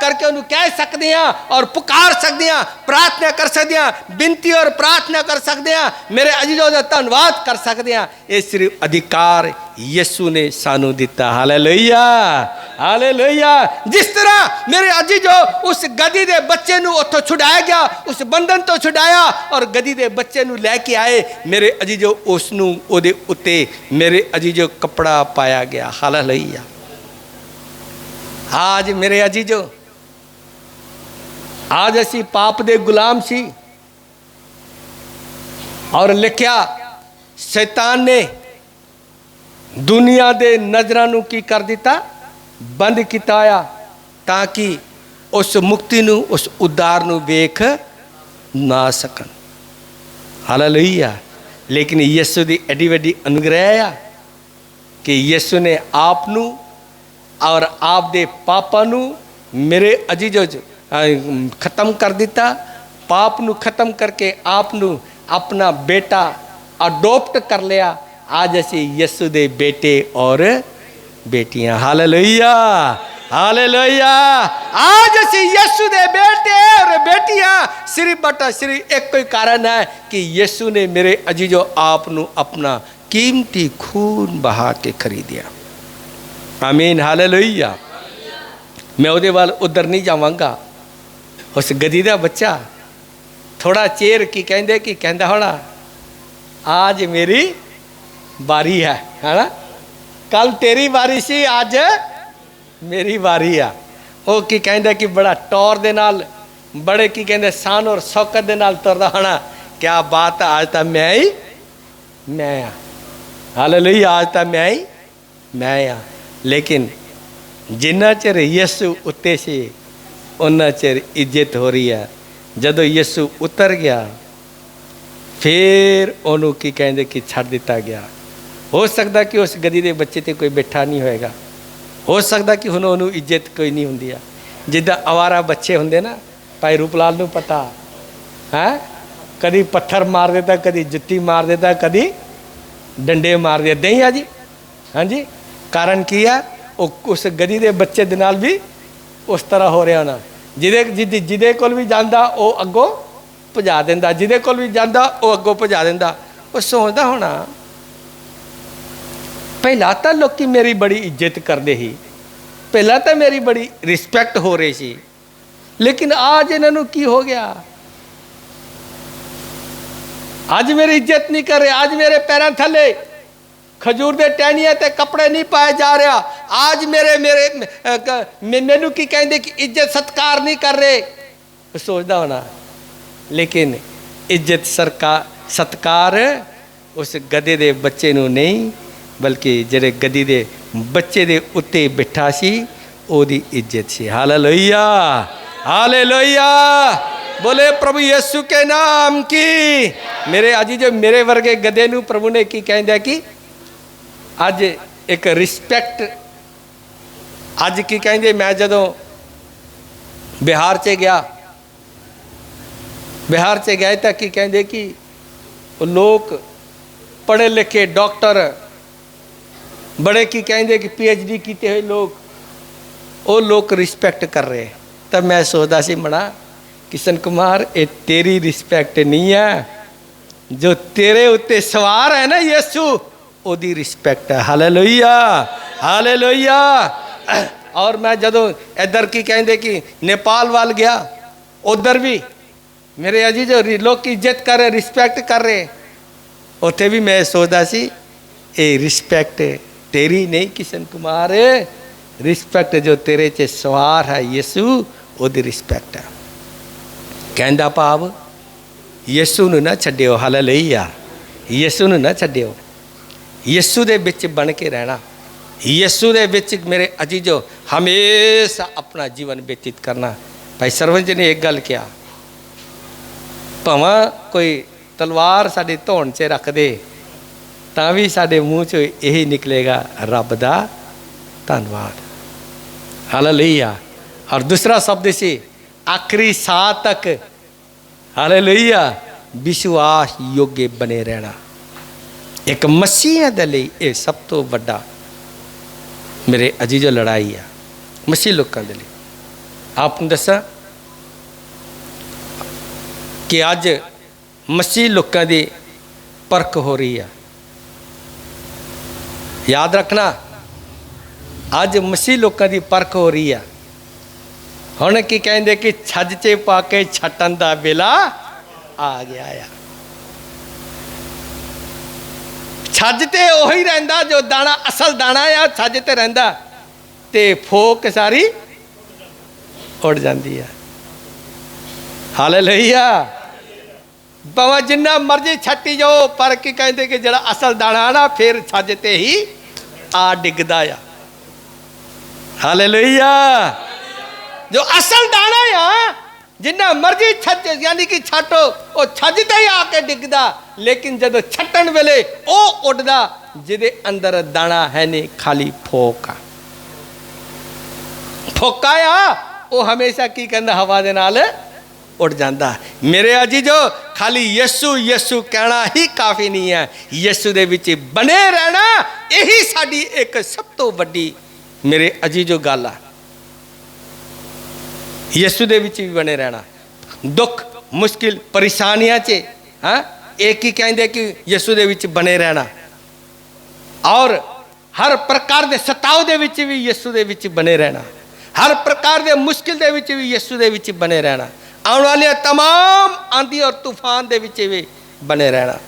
करके उन्हें कह सकते हैं और पुकार सकते हैं, प्रार्थना कर सकते हैं, विनती और प्रार्थना कर सकते हैं, मेरे अजीजों का धन्यवाद कर सकते हैं। ये सिर्फ अधिकार यीशु ने सानू दिता। Hallelujah, hallelujah. जिस तरह मेरे अजीजो उस गधी दे बच्चे नू उत्थों छुड़ाया गया, उस बंधन तो छुड़ाया और गधी दे बच्चे नू लेके आए, मेरे अजीजो उसनू ओदे उत्ते मेरे अजीजो कपड़ा पाया गया। हालेलुया। आज मेरे अजीजो, आज असी पाप दे गुलाम सी और लिखिया शैतान ने दुनिया दे नजरां नू की कर दिता? बंद किया आ, ताकि उस मुक्ति नू, उस उद्धार नू वेख ना सकन। हालेलुया। लेकिन यीशु दी एडी वड्डी अनुग्रह आ कि यीशु ने आप नू और आप दे पापा नू मेरे अजीजो खत्म कर दिता। पाप नू खत्म करके आप नू अपना बेटा अडोप्ट कर लिया। आज असी यीशु दे बेटे और बेटियां। Hallelujah, hallelujah. आज असी यीशु दे बेटे और बेटियां सिर्फ बटा सिर्फ एक कोई कारण है कि यीशु ने मेरे अजीजो आप नू अपना कीमती खून बहा के खरीदिया। आमीन, हालेलुया। मैं उहदे वाल उधर नहीं जावांगा। उस गधी दा बच्चा थोड़ा चेर की कहंदे कि कहंदा होना आज मेरी बारी है ना, कल तेरी बारी सी, आज मेरी बारी आ। वो की कहंदे कि बड़ा टौर दे नाल, बड़े की कहंदे शान और शौकत दे नाल तुरदा होना। क्या बात है, आज तक मैं ही मैं आ। हालेलुया। आज तक मैं आ। लेकिन जिन्ना चिर यीशु उत्ते से उन्ना चिर इज्जत हो रही है। जदों यीशु उतर गया फिर उन्होंने की कहते कि छड़ दिता गया। हो सकता कि उस गधी के बच्चे ते कोई बैठा नहीं होएगा। हो सकता कि हुण उन्होंने इज्जत कोई नहीं होंदी आ। जिद्दां आवारा बच्चे होंदे ना, भाई रूपलाल नूं पता है, कदी पत्थर मार देता, कदी जुत्ती मार देता, कदी डंडे मार दिया। दही आ जी हाँ जी, कारण की है उस गधी के बच्चे दे नाल भी उस तरह हो रहा होना। जिदे कोल भी जांदा वो अगों भजा देंदा, जिदे कोल भी जांदा वो अगों भजा देंदा। वो सोचदा होना पहला तो लोग मेरी बड़ी इज्जत करते ही, पहला तो मेरी बड़ी रिस्पैक्ट हो रही सी, लेकिन आज इन्हों की हो गया, आज मेरी इज्जत नहीं कर रहे, आज मेरे पैरों थले खजूर के टहनिया ते कपड़े नहीं पाए जा रहा, आज मेरे मेरे मैनू की कहते कि इज्जत सत्कार नहीं कर रहे। सोचता होना लेकिन इज्जत सत्कार उस गधे दे बच्चे नू नहीं, बल्कि जेड़े गधी दे बच्चे दे उत्ते बिठा सी ओदी इज्जत सी। हालेलुया, हालेलुया, बोले प्रभु यीशु के नाम की। मेरे अजी जो मेरे वर्गे गधे नू प्रभु ने की कहंदा कि अज एक रिस्पैक्ट, अज की कहंदे मैं जदों बिहार च गया, बिहार च गए तो की कहंदे कि लोग पढ़े लिखे डॉक्टर बड़े की कहते कि PhD किए हुए लोग, वो लोग रिस्पैक्ट कर रहे। तब मैं सोचता सी मना किशन कुमार ये तेरी रिस्पैक्ट नहीं है, जो तेरे उत्ते सवार है ना यीशु ओदी रिस्पैक्ट है। Hallelujah, hallelujah. और मैं जदों इधर की कहते कि नेपाल वाल गया, उधर भी मेरे अजी जो लोग की इज्जत कर रहे, रिस्पैक्ट कर रहे, उत्थे भी मैं सोचता सी ये रिस्पैक्ट तेरी नहीं किशन कुमार, रिस्पैक्ट जो तेरे च सवार है यीशु ओदी रिस्पैक्ट है। कहंदा भाव यीशु नू ना छड्डियो। हालेलुया, यीशु नू ना छड्डियो, यीशु दे विच बन के रहना, यीशु दे विच मेरे अजीजो हमेशा अपना जीवन व्यतीत करना। भाई सरवंज ने एक गल किया, भावें कोई तलवार साडे धौण च रख दे तां भी साडे मूँह चो यही निकलेगा रब दा धन्नवाद। हालेलुया। और दूसरा शब्द सी आखिरी साह तक, हालेलुया, विश्वास योग्य बने रहना। एक मसीह दे लई ये सब तो बड़ा मेरे अजीजो लड़ाई है, मसीह लोगों के लिए। आपको दसा कि अज मसीह लोगों की परख हो रही है। याद रखना अज मसीह लोगों की परख हो रही है। हुण की कहते कि छज च पा के छटन का वेला आ गया है। छज ते उही रहिंदा जो दाना असल दाना आ, छज ते रहिंदा ते फोक सारी उड़ जाती है। हालेलुया। भावें जिन्ना मर्जी छट्टी जाओ, पर की कहते कि जरा असल दाना ना फिर छज ते ही आ डिगदा आ। हालेलुया। जो असल दाना आ जिन्ना मर्जी छज यानी कि छटो वो छज ते ही आके डिगदा, लेकिन जदों छटन वेले वो उड़दा जिदे अंदर दाना है नहीं, खाली फोक आ। फोका आ वो हमेशा की कहंदा हवा दे नाल उड़ जाता। मेरे अजीजो खाली यीशु यीशु कहना ही काफ़ी नहीं है, यीशु दे विच बने रहना यही साडी एक सब तो वड्डी मेरे अजीजो गल है। यीशु दे विच भी बने रहना, दुख मुश्किल परेशानियां च हाँ एक ही कहते कि यीशु दे विच बने रहना, और हर प्रकार के सताव दे विच भी यीशु दे विच बने रहना, हर प्रकार के मुश्किल दे विच भी यीशु दे विच बने रहना, आने वाले तमाम आंधी और तूफान दे विच भी बने रहना।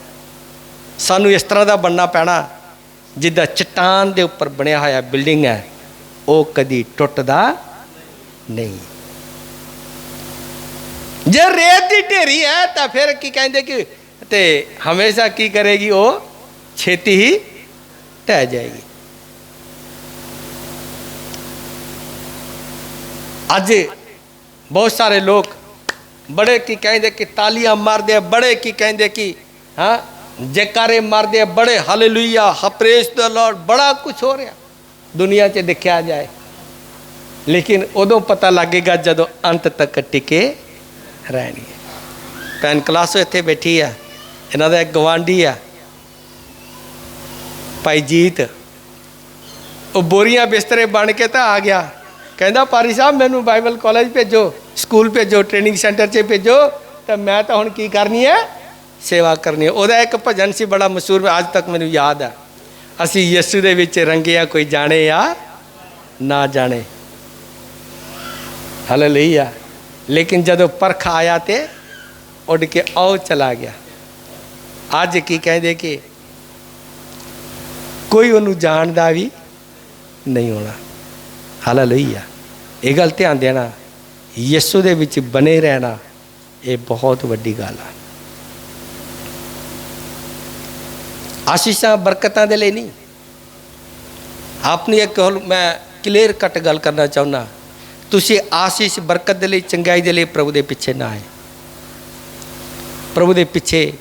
सानू इस तरह का बनना पैना जिद्दां चट्टान दे उपर बनया होया बिल्डिंग है, वो कदी टुटदा नहीं। जे रेत की ढेरी है तो फिर की कहते कि ते हमेशा की करेगी, वो छेती ही ढह जाएगी। अज बहुत सारे लोग बड़े की कहते कि तालियां मार दे, बड़े की कहते कि हाँ जयकारे मार दे, बड़े हालेलुया प्रेज द लॉर्ड, बड़ा कुछ हो रहा दुनिया च देखा जाए, लेकिन उदों पता लगेगा जदों अंत तक टिके रहनी है। भैन क्लासो इत्थे बैठी है, इन्हां दा एक गवांढी है भाई जीत, ਉਹ ਬੋਰੀਆਂ ਬਿਸਤਰੇ ਬਣ ਕੇ ਤਾਂ ਆ ਗਿਆ। ਕਹਿੰਦਾ ਪਾਰੀ ਸਾਹਿਬ ਮੈਨੂੰ ਬਾਈਬਲ ਕਾਲਜ ਭੇਜੋ, ਸਕੂਲ ਭੇਜੋ, ਟ੍ਰੇਨਿੰਗ ਸੈਂਟਰ 'ਚ ਭੇਜੋ, ਤਾਂ ਮੈਂ ਤਾਂ ਹੁਣ ਕੀ ਕਰਨੀ ਹੈ, ਸੇਵਾ ਕਰਨੀ ਹੈ। ਉਹਦਾ ਇੱਕ ਭਜਨ ਸੀ ਬੜਾ ਮਸ਼ਹੂਰ, ਅੱਜ ਤੱਕ ਮੈਨੂੰ ਯਾਦ ਹੈ, ਅਸੀਂ ਯਿਸੂ ਦੇ ਵਿੱਚ ਰੰਗਿਆ ਕੋਈ ਜਾਣੇ ਆ ਨਾ ਜਾਣੇ। ਹਾਲੇਲੂਇਆ। ਲੇਕਿਨ ਜਦੋਂ ਪਰਖ ਆਇਆ ਤੇ ਉੱਡ ਕੇ ਆਉ ਚਲਾ ਗਿਆ। ਅੱਜ ਕੀ ਕਹਿੰਦੇ ਕਿ ਕੋਈ ਉਹਨੂੰ ਜਾਣਦਾ ਵੀ ਨਹੀਂ ਹੋਣਾ। ਹਾਲੇਲੂਇਆ। ਇਹ ਗੱਲ ਧਿਆਨ ਦੇਣਾ, ਯਿਸੂ ਦੇ ਵਿੱਚ ਬਣੇ ਰਹਿਣਾ ਇਹ ਬਹੁਤ ਵੱਡੀ ਗੱਲ ਹੈ। ਆਸ਼ੀਸ਼ਾਂ ਬਰਕਤਾਂ ਦੇ ਲਈ ਨਹੀਂ। ਆਪਣੀ ਇੱਕ ਮੈਂ ਕਲੀਅਰ ਕੱਟ ਗੱਲ ਕਰਨਾ ਚਾਹੁੰਦਾ, ਤੁਸੀਂ ਆਸ਼ੀਸ਼ ਬਰਕਤ ਦੇ ਲਈ, ਚੰਗਾਈ ਦੇ ਲਈ ਪ੍ਰਭੂ ਦੇ ਪਿੱਛੇ ਨਾ ਆਏ। ਪ੍ਰਭੂ ਦੇ ਪਿੱਛੇ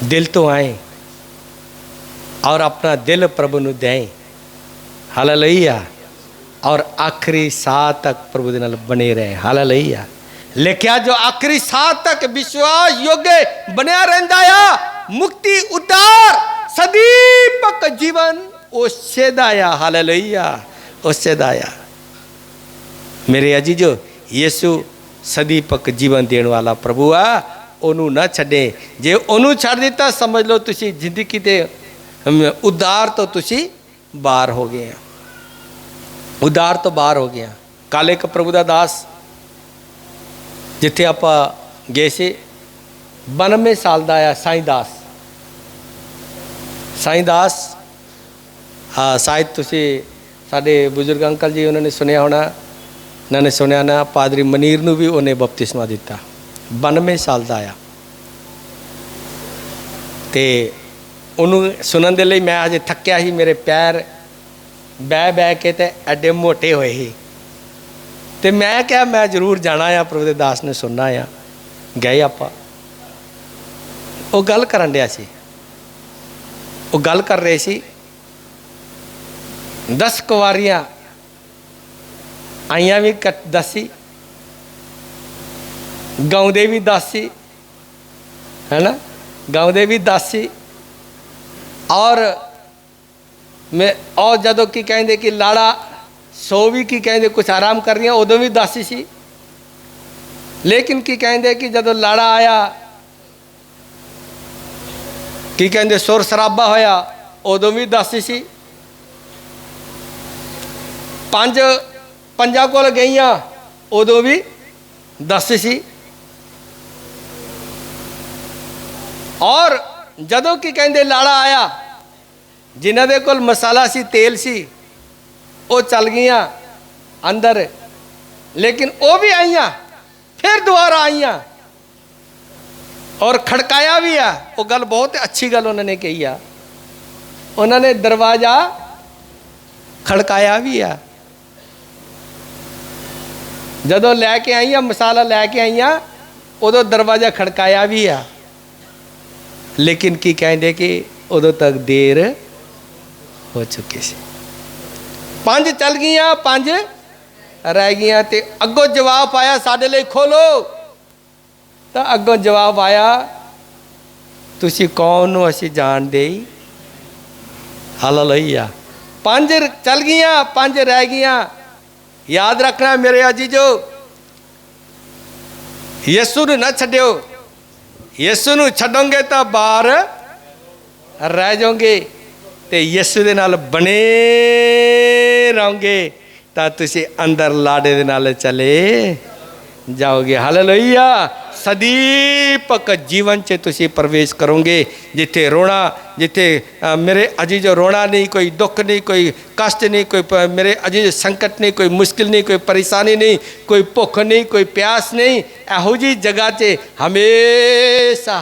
ਦਿਲ ਤੋਂ ਆਏ ਔਰ ਆਪਣਾ ਦਿਲ ਪ੍ਰਭੂ ਨੂੰ ਦੇं। ਹਾਲੇਲੂਇਆ। ਔਰ ਆਖਰੀ ਸਾਹ ਤੱਕ ਪ੍ਰਭੂ ਦੇ ਨਾਲ ਬਣੇ ਰਹੇ। ਹਾਲੇਲੂਇਆ। ਲਿਖਿਆ ਜੋ ਆਖਰੀ ਸਾਹ ਤੱਕ ਵਿਸ਼ਵਾਸ ਯੋਗ ਬਣਿਆ ਰਹਿੰਦਾ ਆ, ਮੁਕਤੀ ਉਤਾਰ ਸਦੀਪਕ ਜੀਵਨ ਉਸੇ ਦਾ ਆ। ਹਾਲੇਲੂਇਆ। ਉਸੇ ਦਾ ਆ। ਮੇਰੇ ਅਜੀਜ਼ੋ, ਯਿਸੂ ਸਦੀਪਕ ਜੀਵਨ ਦੇਣ ਵਾਲਾ ਪ੍ਰਭੂ ਆ, ਉਹਨੂੰ ਨਾ ਛੱਡੇ। ਜੇ ਉਹਨੂੰ ਛੱਡ ਦਿੱਤਾ ਸਮਝ ਲਓ ਤੁਸੀਂ ਜ਼ਿੰਦਗੀ ਦੇ ਉਦਾਰ ਤੋਂ ਤੁਸੀਂ ਬਾਹਰ ਹੋ ਗਏ ਆ। ਉਦਾਰ ਤੋਂ ਬਾਹਰ ਹੋ ਗਏ ਆ। ਕੱਲ ਇੱਕ ਪ੍ਰਭੂ ਦਾ ਦਾਸ ਜਿੱਥੇ ਆਪਾਂ ਗਏ ਸੀ, 92 ਸਾਲ ਦਾ ਆ ਸਾਈਂ ਦਾਸ। ਸਾਈਂ ਦਾਸ ਸ਼ਾਇਦ ਤੁਸੀਂ ਸਾਡੇ ਬਜ਼ੁਰਗ ਅੰਕਲ ਜੀ ਉਹਨਾਂ ਨੇ ਸੁਣਿਆ ਹੋਣਾ, ਉਹਨਾਂ ਨੇ ਸੁਣਿਆ ਨਾ, ਪਾਦਰੀ ਮਨੀਰ ਨੂੰ ਵੀ ਉਹਨੇ ਬਪਤਿਸਮਾ ਦਿੱਤਾ। 92 ਸਾਲ ਦਾ ਆ। ਤੇ ਉਹਨੂੰ ਸੁਣਨ ਦੇ ਲਈ ਮੈਂ ਅਜੇ ਥੱਕਿਆ ਸੀ, ਮੇਰੇ ਪੈਰ ਬਹਿ ਕੇ ਤੇ ਐਡੇ ਮੋਟੇ ਹੋਏ ਸੀ। ਤੇ ਮੈਂ ਕਿਹਾ ਮੈਂ ਜ਼ਰੂਰ ਜਾਣਾ ਆ, ਪ੍ਰਭੂ ਦੇ ਦਾਸ ਨੇ ਸੁਣਨਾ ਆ। ਗਏ ਆਪਾਂ। ਉਹ ਗੱਲ ਕਰਨ ਡਿਆ ਸੀ, ਉਹ ਗੱਲ ਕਰ ਰਹੇ ਸੀ, 10 ਕੁਵਾਰੀਆਂ ਆਈਆਂ ਵੀ 10 ਸੀ, ਗਾਉਂਦੇ ਵੀ 10 ਸੀ, ਹੈ ਨਾ, ਗਾਉਂਦੇ ਵੀ 10 ਸੀ। ਔਰ ਜਦੋਂ ਕੀ ਕਹਿੰਦੇ ਕਿ ਲਾੜਾ ਸੋ ਵੀ ਕੀ ਕਹਿੰਦੇ ਕੁਛ ਆਰਾਮ ਕਰ ਰਹੀਆਂ, ਉਦੋਂ ਵੀ 10 ਸੀ। ਲੇਕਿਨ ਕੀ ਕਹਿੰਦੇ ਕਿ ਜਦੋਂ ਲਾੜਾ ਆਇਆ, ਕੀ ਕਹਿੰਦੇ ਸੁਰ ਸਰਾਬਾ ਹੋਇਆ, ਉਦੋਂ ਵੀ 10 ਸੀ। ਪੰਜਾਂ ਕੋਲ ਗਈਆਂ, ਉਦੋਂ ਵੀ 10 ਸੀ। ਔਰ ਜਦੋਂ ਕੀ ਕਹਿੰਦੇ ਲਾੜਾ ਆਇਆ, ਜਿਨ੍ਹਾਂ ਦੇ ਕੋਲ ਮਸਾਲਾ ਸੀ, ਤੇਲ ਸੀ, ਉਹ ਚੱਲ ਗਈਆਂ ਅੰਦਰ। ਲੇਕਿਨ ਉਹ ਵੀ ਆਈਆਂ, ਫਿਰ ਦੁਬਾਰਾ ਆਈਆਂ ਔਰ ਖੜਕਾਇਆ ਵੀ ਆ। ਉਹ ਗੱਲ ਬਹੁਤ ਅੱਛੀ ਗੱਲ ਉਹਨਾਂ ਨੇ ਕਹੀ ਆ। ਉਹਨਾਂ ਨੇ ਦਰਵਾਜ਼ਾ ਖੜਕਾਇਆ ਵੀ ਆ। ਜਦੋਂ ਲੈ ਕੇ ਆਈਆਂ, ਮਸਾਲਾ ਲੈ ਕੇ ਆਈਆਂ, ਉਦੋਂ ਦਰਵਾਜ਼ਾ ਖੜਕਾਇਆ ਵੀ ਆ। ਲੇਕਿਨ ਕੀ ਕਹਿੰਦੇ ਕਿ ਉਦੋਂ ਤੱਕ ਦੇਰ ਹੋ ਚੁੱਕੀ ਸੀ। 5 ਚੱਲ ਗਈਆਂ, 5 ਰਹਿ ਗਈਆਂ। ਤੇ ਅੱਗੋਂ ਜਵਾਬ ਆਇਆ, ਸਾਡੇ ਲਈ ਖੋਲੋ। ਤਾਂ ਅੱਗੋਂ ਜਵਾਬ ਆਇਆ, ਤੁਸੀਂ ਕੌਣ ਨੂੰ ਅਸੀਂ ਜਾਣਦੇ ਹੀ। ਹਾਲੇਲੂਇਆ। 5 ਚੱਲ ਗਈਆਂ, 5 ਰਹਿ ਗਈਆਂ। ਯਾਦ ਰੱਖਣਾ ਮੇਰੇ ਅਜੀਜ਼ੋ, ਯਿਸੂ ਨੂੰ ਨਾ ਛੱਡਿਓ। ਯਿਸੂ ਨੂੰ ਛੱਡੋਗੇ ਤਾਂ ਬਾਹਰ ਰਹਿ ਜਾਓਗੇ, ਤੇ ਯਿਸੂ ਦੇ ਨਾਲ ਬਣੇ ਰਹੋਗੇ ਤਾਂ ਤੁਸੀਂ ਅੰਦਰ ਲਾੜੇ ਦੇ ਨਾਲ ਚਲੇ ਜਾਓਗੇ। ਹਾਲੇਲੂਇਆ। ਸਦੀਪਕ ਜੀਵਨ 'ਚ ਤੁਸੀਂ ਪ੍ਰਵੇਸ਼ ਕਰੋਗੇ, ਜਿੱਥੇ ਰੋਣਾ, ਜਿੱਥੇ ਮੇਰੇ ਅਜੀਜ਼ ਰੋਣਾ ਨਹੀਂ, ਕੋਈ ਦੁੱਖ ਨਹੀਂ, ਕੋਈ ਕਸ਼ਟ ਨਹੀਂ, ਕੋਈ ਮੇਰੇ ਅਜੀਜ਼ ਸੰਕਟ ਨਹੀਂ, ਕੋਈ ਮੁਸ਼ਕਿਲ ਨਹੀਂ, ਕੋਈ ਪਰੇਸ਼ਾਨੀ ਨਹੀਂ, ਕੋਈ ਭੁੱਖ ਨਹੀਂ, ਕੋਈ ਪਿਆਸ ਨਹੀਂ। ਇਹੋ ਜਿਹੀ ਜਗ੍ਹਾ 'ਚ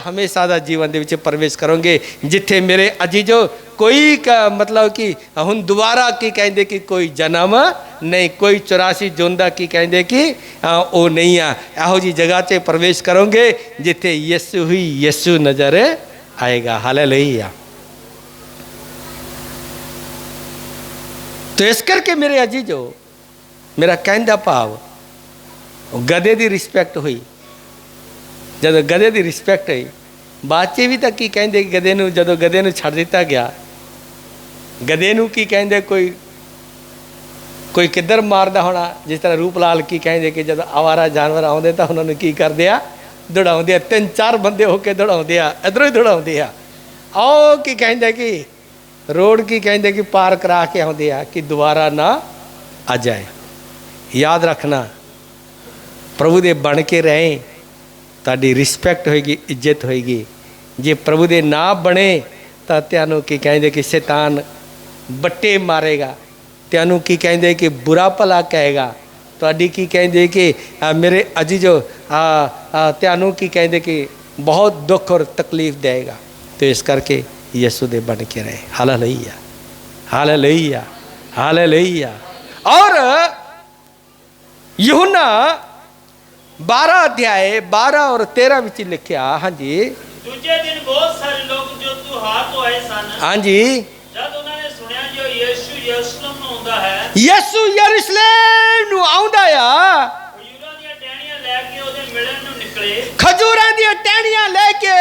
ਹਮੇਸ਼ਾ ਦਾ ਜੀਵਨ ਦੇ ਵਿੱਚ ਪ੍ਰਵੇਸ਼ ਕਰੋਗੇ, ਜਿੱਥੇ ਮੇਰੇ ਅਜੀਜ਼ੋ ਕੋਈ ਮਤਲਬ ਕਿ ਹੁਣ ਦੁਬਾਰਾ ਕੀ ਕਹਿੰਦੇ ਕਿ ਕੋਈ ਜਨਮ ਨਹੀਂ, ਕੋਈ 84 ਜੂਨ ਕੀ ਕਹਿੰਦੇ ਕਿ ਉਹ ਨਹੀਂ ਆ। ਇਹੋ ਜਿਹੀ ਜਗ੍ਹਾ 'ਚ ਪ੍ਰਵੇਸ਼ ਕਰੋਗੇ ਜਿੱਥੇ ਯਿਸੂ ਹੀ ਯਿਸੂ ਨਜ਼ਰ ਆਏਗਾ। ਹਾਲੇਲੂਇਆ। तो इस करके मेरे अजीजो, मेरा कहने का भाव, गधे की रिस्पैक्ट हुई। जब गधे की रिस्पैक्ट हुई, बाद च भी तो की कहते गधे नूं, जदों गधे नूं छड्ड दिता गया गधे नूं की कहिंदे, कोई किधर मारदा होना। जिस तरह रूपलाल की कहिंदे कि जब आवारा जानवर आउंदे तां उन्हां नूं की करदे आ, दौड़ाउंदे आ। 3-4 बंदे होके दौड़ाउंदे आ, इधरों ही दौड़ाउंदे आ। आओ की कहिंदे कि रोड की कहिंदे कि पार करा के आउंदे आ कि दोबारा ना आ जाए। याद रखना, प्रभु दे बन के रहें, ताड़ी रिस्पैक्ट होएगी, इज्जत होएगी। जे प्रभु दे ना बने तो त्यानू की कहिंदे कि शैतान बट्टे मारेगा, त्यानू की कहिंदे कि बुरा भला कहेगा, तुहाडी की कहिंदे कि मेरे अजीजो त्यानू की कहिंदे कि बहुत दुख और तकलीफ देगा। तो इस करके यीशु दे बन के रहे। Hallelujah, hallelujah, hallelujah. और यूहन्ना 12 अध्याय 12 और 13 विच लिखिया। हाँ जी, दूजे दिन बहुत सारे लोग जो त्योहार तो आए सन, हाँ जी, जब उन्होंने सुनिया जो यीशु यरूशलेम ਨੂੰ ਆਉਂਦਾ ਹੈ, यीशु यरूशलेम ਨੂੰ ਆਉਂਦਾ ਆ, ਖਜੂਰਾਂ ਦੀਆਂ ਟਹਿਣੀਆਂ ਲੈ ਕੇ ਉਹਦੇ ਮਿਲਣ ਨੂੰ ਨਿਕਲੇ ਖਜੂਰਾਂ ਦੀਆਂ ਟਹਿਣੀਆਂ ਲੈ ਕੇ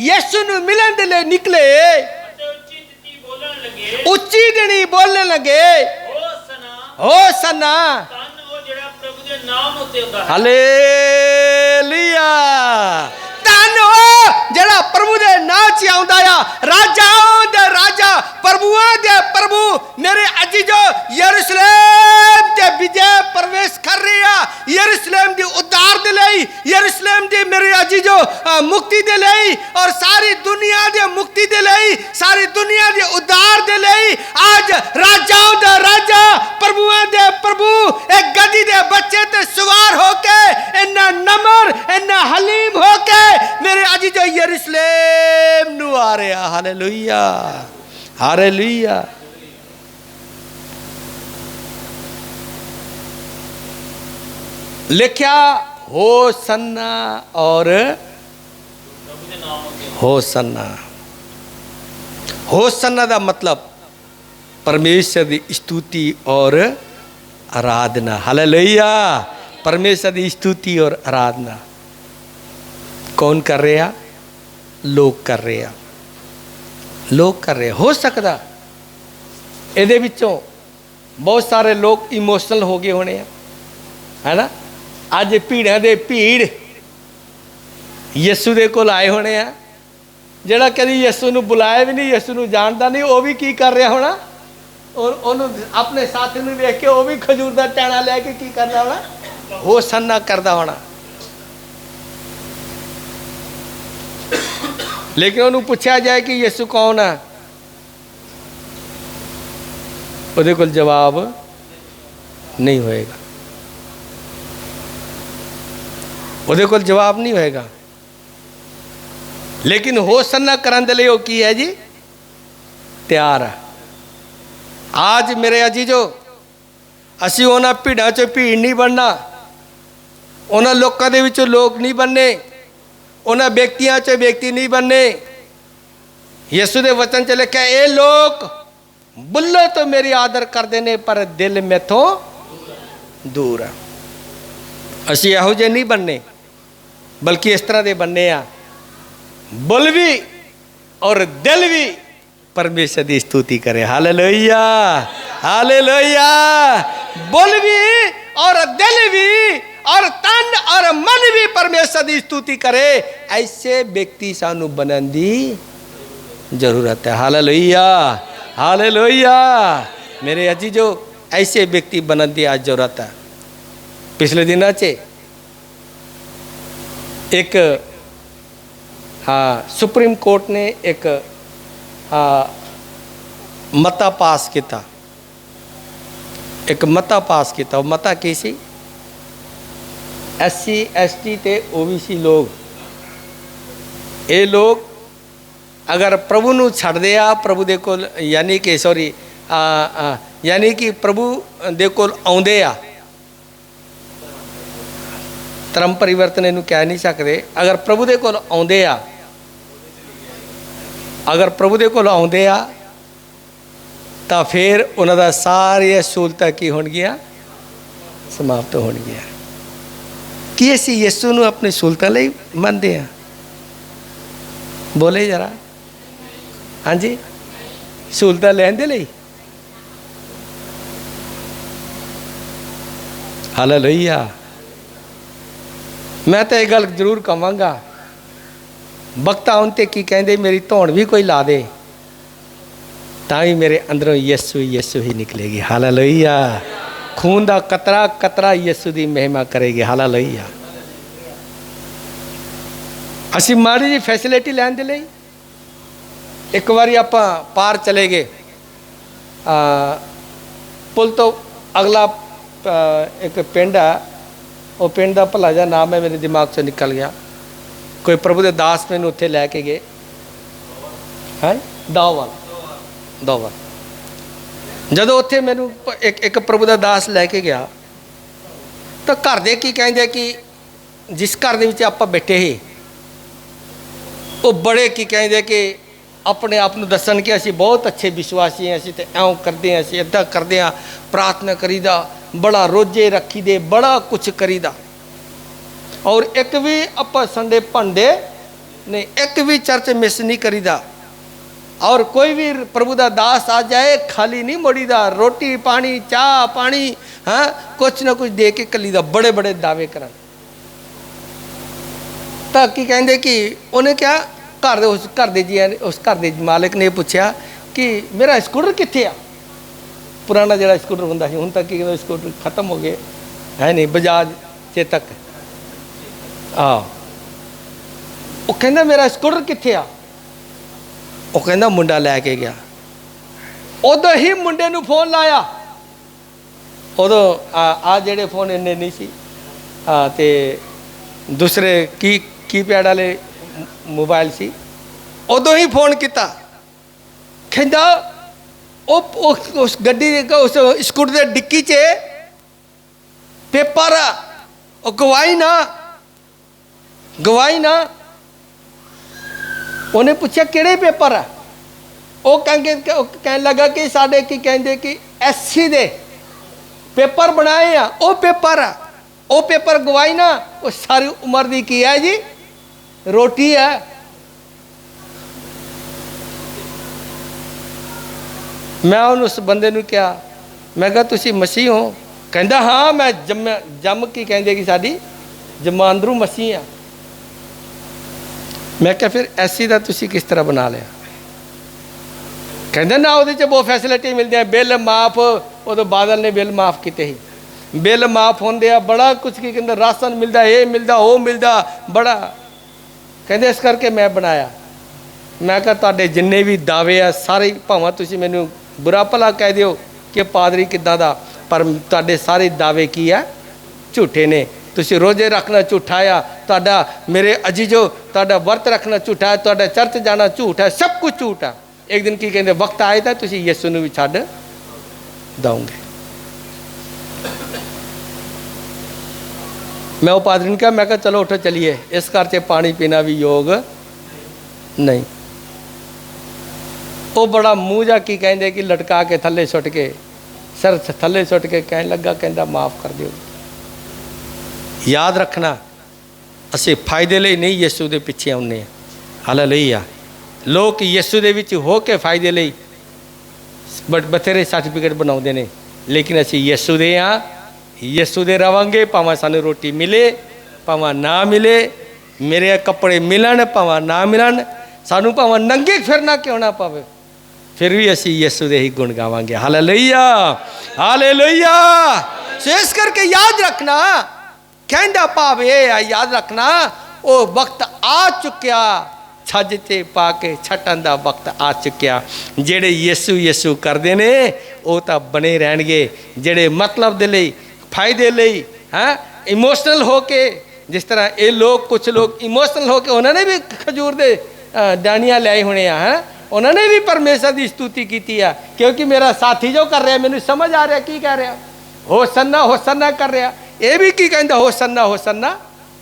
ਯीशु ਨੂੰ ਮਿਲਣ ਦੇ ਲਈ ਨਿਕਲੇ ਅਤੇ ਉੱਚੀ ਦਿੱਤੀ ਬੋਲਣ ਲੱਗੇ, ਉੱਚੀ ਦਿਨੀ ਬੋਲਣ ਲੱਗੇ, ਹੋਸਨਾ, ਧੰਨ ਉਹ ਜਿਹੜਾ ਪ੍ਰਭੂ ਦੇ ਨਾਮ ਉੱਤੇ ਹੁੰਦਾ ਹੈ। ਹਾਲੇਲੂਇਆ। ਧੰਨ ਉਹ ਜਿਹੜਾ ਪ੍ਰਭੂ ਦੇ ਨਾਂ 'ਚ ਆਉਂਦਾ ਆ। ਰਾਜਾਵਾਂ ਦੇ ਰਾਜਾ, ਪ੍ਰਭੂਆਂ ਦੇ ਪ੍ਰਭੂ, ਮੇਰੇ ਅਜੀਜ਼ੋ ਯਰੂਸ਼ਲਮ ਤੇ ਵਿਜੇ ਪ੍ਰਵੇਸ਼ ਕਰ ਰਹੇ ਆ। ਯਰੂਸ਼ਲਮ ਦੀ ਉद्धार ਦੇ ਲਈ, ਯਰੂਸ਼ਲਮ ਦੀ ਮੇਰੇ ਅਜੀਜ਼ੋ ਮੁਕਤੀ ਦੇ ਲਈ, ਔਰ ਸਾਰੀ ਦੁਨੀਆ ਦੇ ਮੁਕਤੀ ਦੇ ਲਈ, ਸਾਰੀ ਦੁਨੀਆ ਦੇ उद्धार ਦੇ ਲਈ ਅੱਜ ਰਾਜਾਵਾਂ ਦਾ ਰਾਜਾ, ਪ੍ਰਭੂਆਂ ਦੇ ਪ੍ਰਭੂ ਇੱਕ ਗੱਦੀ ਦੇ ਬੱਚੇ ਤੇ ਸਵਾਰ ਹੋ ਕੇ, ਇੰਨਾ ਨਮਰ, ਇੰਨਾ ਹਲੀਮ ਹੋ ਕੇ मेरे अजीजो यरूशलेम नु आ रहा। Hallelujah, hallelujah. लिखा होसन्ना और होसन्ना। होसन्ना दा मतलब परमेश्वर दी स्तुति और आराधना। हालेलुया, परमेश्वर दी स्तुति और आराधना कौन कर रहे हैं? लोग कर रहे हैं, लोग कर रहे हैं। हो सकता ਇਹਦੇ ਵਿੱਚੋਂ बहुत सारे लोग इमोशनल हो गए होने, है ना। ਅੱਜ ਭੀੜਾਂ ਦੇ ਭੀੜ ਯਿਸੂ ਦੇ ਕੋਲ ਆਏ ਹੋਣੇ ਆ। ਜਿਹੜਾ ਕਦੀ ਯਿਸੂ ਨੂੰ ਬੁਲਾਇਆ ਵੀ ਨਹੀਂ, ਯਿਸੂ ਨੂੰ ਜਾਣਦਾ ਨਹੀਂ, ਉਹ ਵੀ ਕੀ ਕਰ ਰਿਹਾ ਹੋਣਾ? ਉਹਨੂੰ ਆਪਣੇ ਸਾਥੀ ਨੂੰ ਵੇਖ ਕੇ ਉਹ ਵੀ ਖਜੂਰ ਦਾ ਟਾਣਾ ਲੈ ਕੇ ਕੀ ਕਰਨਾ ਹੋਣਾ? ਹੋਸੰਨਾ ਕਰਦਾ ਹੋਣਾ। लेकिन उन्होंने पूछा जाए कि यीशु कौन है, ਉਹਦੇ ਕੋਲ जवाब नहीं होएगा, ਉਹਦੇ ਕੋਲ जवाब नहीं होएगा। लेकिन होसन्ना करन दे लई ਉਹ ਕੀ है जी? ਤਿਆਰ है। आज मेरे अजीजो ਅਸੀਂ ਉਹਨਾਂ ਭੀੜਾਂ 'ਚ ਭੀੜ नहीं बनना, ਉਹਨਾਂ ਲੋਕਾਂ ਦੇ ਵਿੱਚੋਂ ਲੋਕ नहीं बनने, उन्हें व्यक्तियों च व्यक्ति नहीं बनने। यीशु दे वचन च लिखा, ये लोग बुल्लो तो मेरी आदर करते हैं पर दिल मेथों दूर है। असी यहो जे नहीं बनने, बल्कि इस तरह के बनने आ, बुल भी और दिल भी परमेश्वर की स्तुति करे। Hallelujah, hallelujah. बुल भी और दिल भी और तन और मन भी परमेश्वर की स्तुति करे। ऐसे व्यक्ति सानू बनने की जरूरत है। Hallelujah, hallelujah. मेरे अजीजो ऐसे व्यक्ति बनने की आज जरूरत है। पिछले दिनों से एक सुप्रीम कोर्ट ने एक मता पास किया, एक मता पास किया। वो मता की सी? SC ST ते OBC लोग, ये लोग अगर प्रभु नू छड़ दे आ, प्रभु दे कोल यानी कि सॉरी यानी कि प्रभु दे कोल आउंदे आ, धर्म परिवर्तन इनू कह नहीं सकते। अगर प्रभु दे कोल आउंदे आ, अगर प्रभु दे कोल आउंदे आ तो फिर उन्हां दा सारी सहूलतां की होणगियां? समाप्त होणगियां। कि असी यीशु नू अपनी सहूलतां लई मनदे आ? बोले जरा। हाँ जी, सहूलतां लैण दे लई हालेलुया। मैं तो ये गल जरूर कहांगा, वक्त आउण ते की कहंदे मेरी धौण भी कोई ला दे तां भी मेरे अंदरों यीशु यीशु ही निकलेगी। हालेलुया। खून दा कतरा कतरा यीशु दी महिमा करेगी। हालेलुया। असीं माड़ी जी फैसिलिटी लैण दे लई एक बारी आपां पार चले गए, पुल तो अगला एक पिंड है, वो पिंड का भला जा नाम है मेरे दिमाग से निकल गया। कोई प्रभु के दास मैनू उत्थे लैके गए हैं दोवाल। जदों उत्थे मैनू एक प्रभु का दास लैके गया तो घर दे की कहिंदे कि जिस घर दे विच आपां बैठे ही वो बड़े की कहिंदे कि अपने आप नूं दस्सण कि असीं बहुत अच्छे विश्वासी हैं, असीं ते ऐं करदे हैं, असीं इदां करदे हैं, प्रार्थना करीदा, बड़ा रोजे रखीदे, बड़ा कुछ करीदा, और एक भी आपां संडे भंडे नहीं, एक भी चर्च मिस नहीं करीदा, और कोई भी प्रभु दा दास आ जाए खाली नहीं मोड़ीदा, रोटी पानी चाह पानी हाँ कुछ ना कुछ दे के कलीदा। बड़े बड़े दावे करन तां की कहंदे कि उन्हें क्या उस घर दे जी उस घर दे मालिक ने पूछा कि मेरा स्कूटर कित्थे आ। पुराना जिहड़ा स्कूटर हुंदा सी, हुण तक की कहंदे स्कूटर खत्म हो गए है नहीं, बजाज चेतक। वो कहंदा मेरा स्कूटर कित्थे आ। वो कहंदा मुंडा लैके गया। उदों ही मुंडे नूं फोन लाया, उदों आ जिहड़े फोन इन्ने नहीं सी ते दूसरे कीपैड वाले मोबाइल सी। उदों ही फोन किया, कहंदा उस गड्डी उस स्कूटर के डिक्की च पेपर आ, गवाही ना। उन्हें पूछा किहड़े पेपर आ। वो कहने लगा कि साढ़े की कहते कि SC दे पेपर बनाए आ, वो पेपर आ, वो पेपर गवाही ना। वो सारी उम्र की की है जी रोटी है। मैं उस बंदे नूं क्या, मैं कहा तुसी मसीह हो। कहंदा हाँ मैं जम की कहंदे कि साडी जमांदरू मसीह आ। मैं क्या फिर SC दा तुसी किस तरह बना लिया। कहंदा ना उहदे च बहुत फैसिलिटी मिलदी है, बिल माफ, उदों बादल ने बिल माफ किते ही, बिल माफ होंदे आ, बड़ा कुछ की कहंदे राशन मिलदा, ये मिलदा, वो मिलदा, बड़ा कहंदे इस करके मैं बनाया। मैं कहा तुहाडे जिन्ने भी दावे आ सारे भावां तुसीं मैनूं बुरा भला कह दिओ कि पादरी किदां दा, पर तुहाडे सारे दावे की है झूठे ने। तुसीं रोजे रखना झूठा आ, तुहाडा मेरे अजीजो तुहाडा वर्त रखना झूठा है, तुहाडा चर्च जाना झूठ है, सब कुछ झूठ है। एक दिन की कहंदे वक्त आएगा तुसीं यीशु नूं भी छड्ड दोगे। मैं वो पादरी ने कहा, मैं कहा चलो उठो चलिए, इस घर से पानी पीना भी योग नहीं। वो बड़ा मूँह जा की कहते कि लटका के थले सुट के सर थले सुट के कहने लगा, कहता माफ़ कर दिओ। याद रखना असी फायदे लिए नहीं यीशु के पिछे आने। हालेलुया। लोग यीशु के विच हो के फायदे लिए बथेरे सर्टिफिकेट बनाते हैं, लेकिन असी यीशु दे हाँ, यीशु दे रवांगे, भावें सानू रोटी मिले भावें ना मिले, मेरे कपड़े मिलन भावें ना मिलन, सानू भावें नंगे फिरना क्यों ना पवे, फिर भी असी यीशु दे ही गुण गावांगे। Hallelujah hallelujah. सो इस करके याद रखना, कहंदा भाव ये याद रखना वो वक्त आ चुकिया, छज ते पा के छटन का वक्त आ चुकिया। जेड़े यीशु यीशु करते ने वो तो बने रहणगे, जेड़े मतलब दे लई फायदे लई हैं इमोशनल हो के, जिस तरह ये लोग कुछ लोग इमोशनल हो के उन्होंने भी खजूर दे डानियाँ लियाए होने हैं, उन्होंने भी परमेश्वर की स्तुति की है, क्योंकि मेरा साथी जो कर रहा है मैंने समझ आ रहा की कह रहा, होसन्ना कर रहा, ये भी की कहता होसन्ना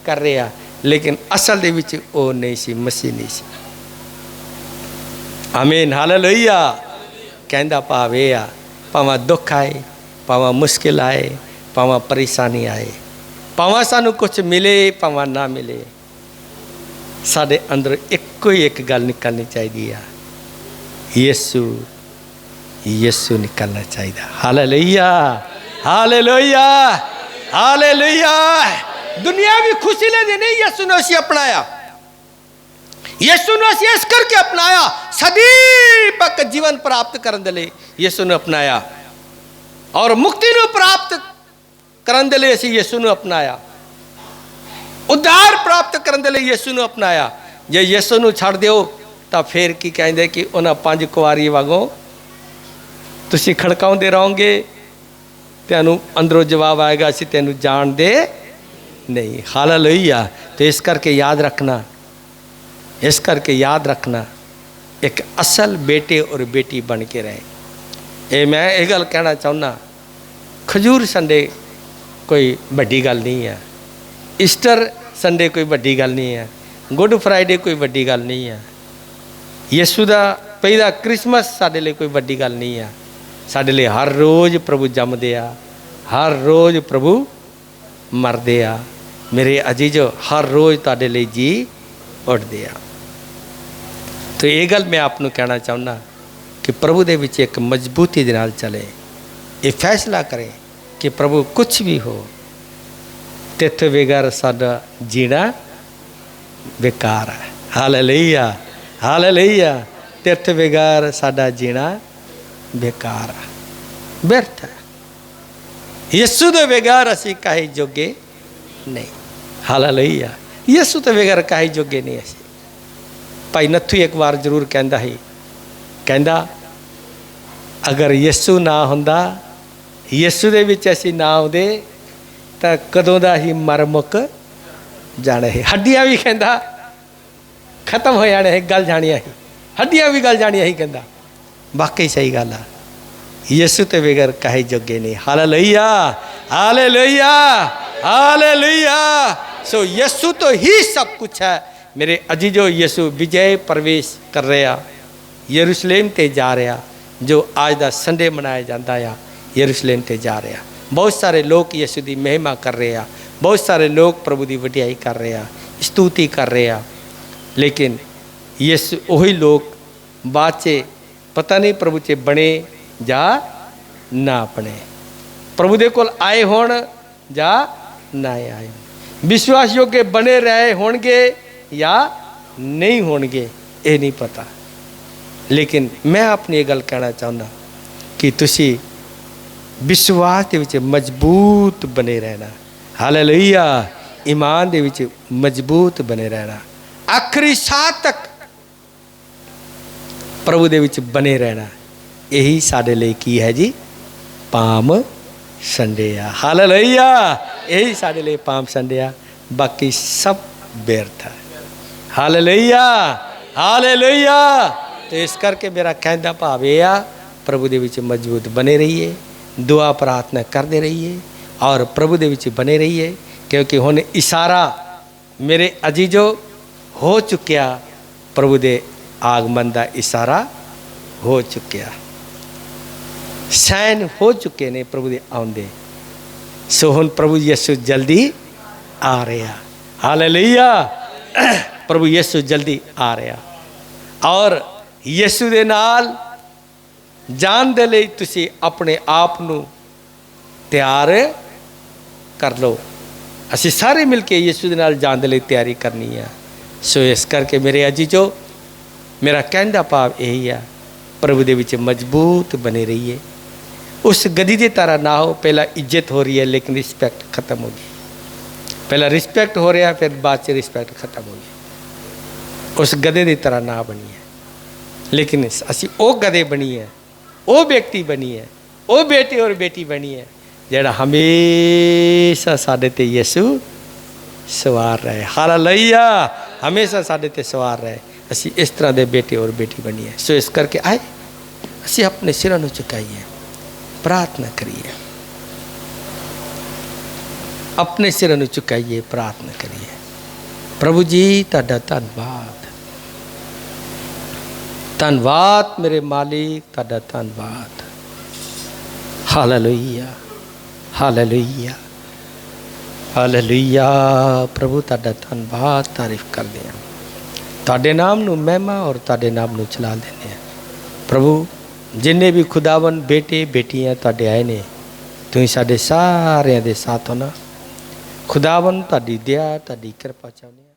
कर रहा, लेकिन असल दे विच वो नहीं सी, मसीह नहीं सी। आमीन हालेलुया। कहता भाव ये आ, भावें दुख आए, भावें मुश्किल आए, भावें परेशानी आए, भावें सानू कुछ मिले भावें ना मिले, साडे अंदर एको ही एक गल निकलनी चाहिए, यीशु यीशु निकलना चाहिए। Hallelujah hallelujah hallelujah. दुनियावी खुशी लेने नहीं यीशु ने उसे अपनाया, यीशु ने उसे इस करके अपनाया, सदीपक जीवन प्राप्त करने दे लिए यीशु ने अपनाया, और मुक्ति ਨੂੰ प्राप्त ਕਰਨ ਦੇ ਲਈ ਅਸੀਂ ਯਿਸੂ ਨੂੰ ਅਪਣਾਇਆ, ਉद्धार ਪ੍ਰਾਪਤ ਕਰਨ ਦੇ ਲਈ ਯਿਸੂ ਨੂੰ ਅਪਣਾਇਆ। ਜੇ ਯਿਸੂ ਨੂੰ ਛੱਡ ਦਿਓ ਤਾਂ ਫਿਰ ਕੀ ਕਹਿੰਦੇ ਕਿ ਉਹਨਾਂ ਪੰਜ ਕੁਆਰੀ ਵਾਂਗੋਂ ਤੁਸੀਂ ਖੜਕਾਉਂਦੇ ਰਹੋਗੇ, ਤੁਹਾਨੂੰ ਅੰਦਰੋਂ ਜਵਾਬ ਆਏਗਾ ਅਸੀਂ ਤੈਨੂੰ ਜਾਣਦੇ नहीं। हालेलुया। तो इस करके याद रखना, इस करके याद रखना, एक असल बेटे और बेटी बन के रहे। ये मैं ये गल कहना चाहना, खजूर संडे कोई बड़ी गल नहीं है, ईस्टर संडे कोई बड़ी गल नहीं है, गुड फ्राइडे कोई बड़ी गल नहीं है, यीशु दा पहला क्रिसमस साडे लिए कोई बड़ी गल नहीं है। साडे लिए हर रोज़ प्रभु जमदे आ, हर रोज़ प्रभु मरदे आ। मेरे अजीजो हर रोज़ तुहाडे लिए जी उठदे आ। तो ये गल मैं आपनू कहना चाहुंदा कि प्रभु दे विच एक मजबूती दे नाल चले, ये फैसला करें कि प्रभु कुछ भी हो तेरे बगैर साडा जीना बेकार है। Hallelujah, hallelujah. तेरे बगैर साडा जीना बेकार है, व्यर्थ है। यीशु दे बगैर असी काहे जोगे नहीं। हालेलुया। यीशु तो बगैर काहे जोगे नहीं असी। भाई नत्थू एक बार जरूर कहता ही, कहता अगर यीशु ना हुंदा, यीशु दे विच असी ना आउंदे तां कदों दा ही मर मुक जाने ही, हड्डियां भी कहता खत्म हो जाने ही, गल जानियां ही, हड्डियां भी गल जानियां ही। कहता वाकई सही गल आ, यीशु ते बगैर काहे जोगे नहीं। Hallelujah, hallelujah, hallelujah. सो यीशु तो ही सब कुछ है। मेरे अजीजो यीशु विजय प्रवेश कर रहा, यरूशलेम ते जा रहा, जो आज दा संडे मनाया जाता है, यरूशलेम ते जा रहा। बहुत सारे लोग यीशु की महिमा कर रहे हैं, बहुत सारे लोग प्रभु की वडियाई कर रहे हैं, स्तुति कर रहे हैं, लेकिन यीशु वही लोग बाद च पता नहीं प्रभु च बने जा ना बने, प्रभु दे कोल आए होण जा ना आए, विश्वास योग्य बने रहे होणगे या नहीं होणगे ये नहीं पता। लेकिन मैं अपनी ये गल कहना चाहता कि तुसी विश्वास दे विच मजबूत बने रहना। हालेलुया। ईमान दे विच मजबूत बने रहना, आखिरी साह तक प्रभु दे विच बने रहना। यही साडे लिए की है जी, पाम संडे आ। हालेलुया। यही साडे लिए पाम संडे आ, बाकी सब व्यर्थ है। Hallelujah, hallelujah. तो इस करके मेरा कहना भाव ये आ, प्रभु दे विच मजबूत बने रहिए, दुआ प्रार्थना करते रहिए और प्रभु दे विच बने रहिए, क्योंकि हुण इशारा मेरे अजीजो हो चुकिया, प्रभु दे आगमन का इशारा हो चुकिया, सैन हो चुके ने प्रभु दे आउंदे। सो हुण प्रभु यीशु जल्दी आ रहा। हालेलुया। प्रभु यीशु जल्दी आ रहा और यीशु दे नाल जान दे लई तुसी अपने आप नू तैयार कर लो। असी सारे मिल के यीशु दे नाल जान दे लई तैयारी करनी है। सो इस करके मेरे अजीजो मेरा कहना भाव यही है, प्रभु दे विच मजबूत बने रहिए। उस गद्दी की तरह ना हो, पहला इज्जत हो रही है लेकिन रिस्पेक्ट खत्म हो गई, पहला रिस्पेक्ट हो रहा फिर बाद से रिस्पेक्ट खत्म हो गई। उस गधे की तरह ना बनी है, लेकिन असी वो गधे बनी है, वो व्यक्ति बनी है, वो बेटे और बेटी बनी है जेड़ा हमेशा साडे ते यीशु सवार रहे। हालेलुया। हमेशा साडे ते सवार रहे। असी इस तरह के बेटे और बेटी बनी है। सो इस करके आए असी अपने सिरों नूं झुकाइए, प्रार्थना करिए, अपने सिरों नूं झुकाइए, प्रार्थना करिए। प्रभु जी तुहाडा धन्नवाद, धन्नवाद मेरे मालिक, तुहाडा धन्नवाद। Hallelujah, hallelujah, hallelujah. प्रभु तुहाडा धन्नवाद, तारीफ करते हैं, तुहाडे नाम नूं महिमा और तुहाडे नाम नूं चला देने हैं। प्रभु जिन्ने भी खुदावन बेटे बेटियां तुहाडे आए ने ਤੁਸੀਂ ਸਾਡੇ ਸਾਰਿਆਂ ਦੇ ਸਾਥ ਹੋ ਨਾ। ਖੁਦਾਵੰਦ ਤੁਹਾਡੀ ਦਇਆ ਤੁਹਾਡੀ ਕਿਰਪਾ ਚਾਹੁੰਦੇ ਹਾਂ।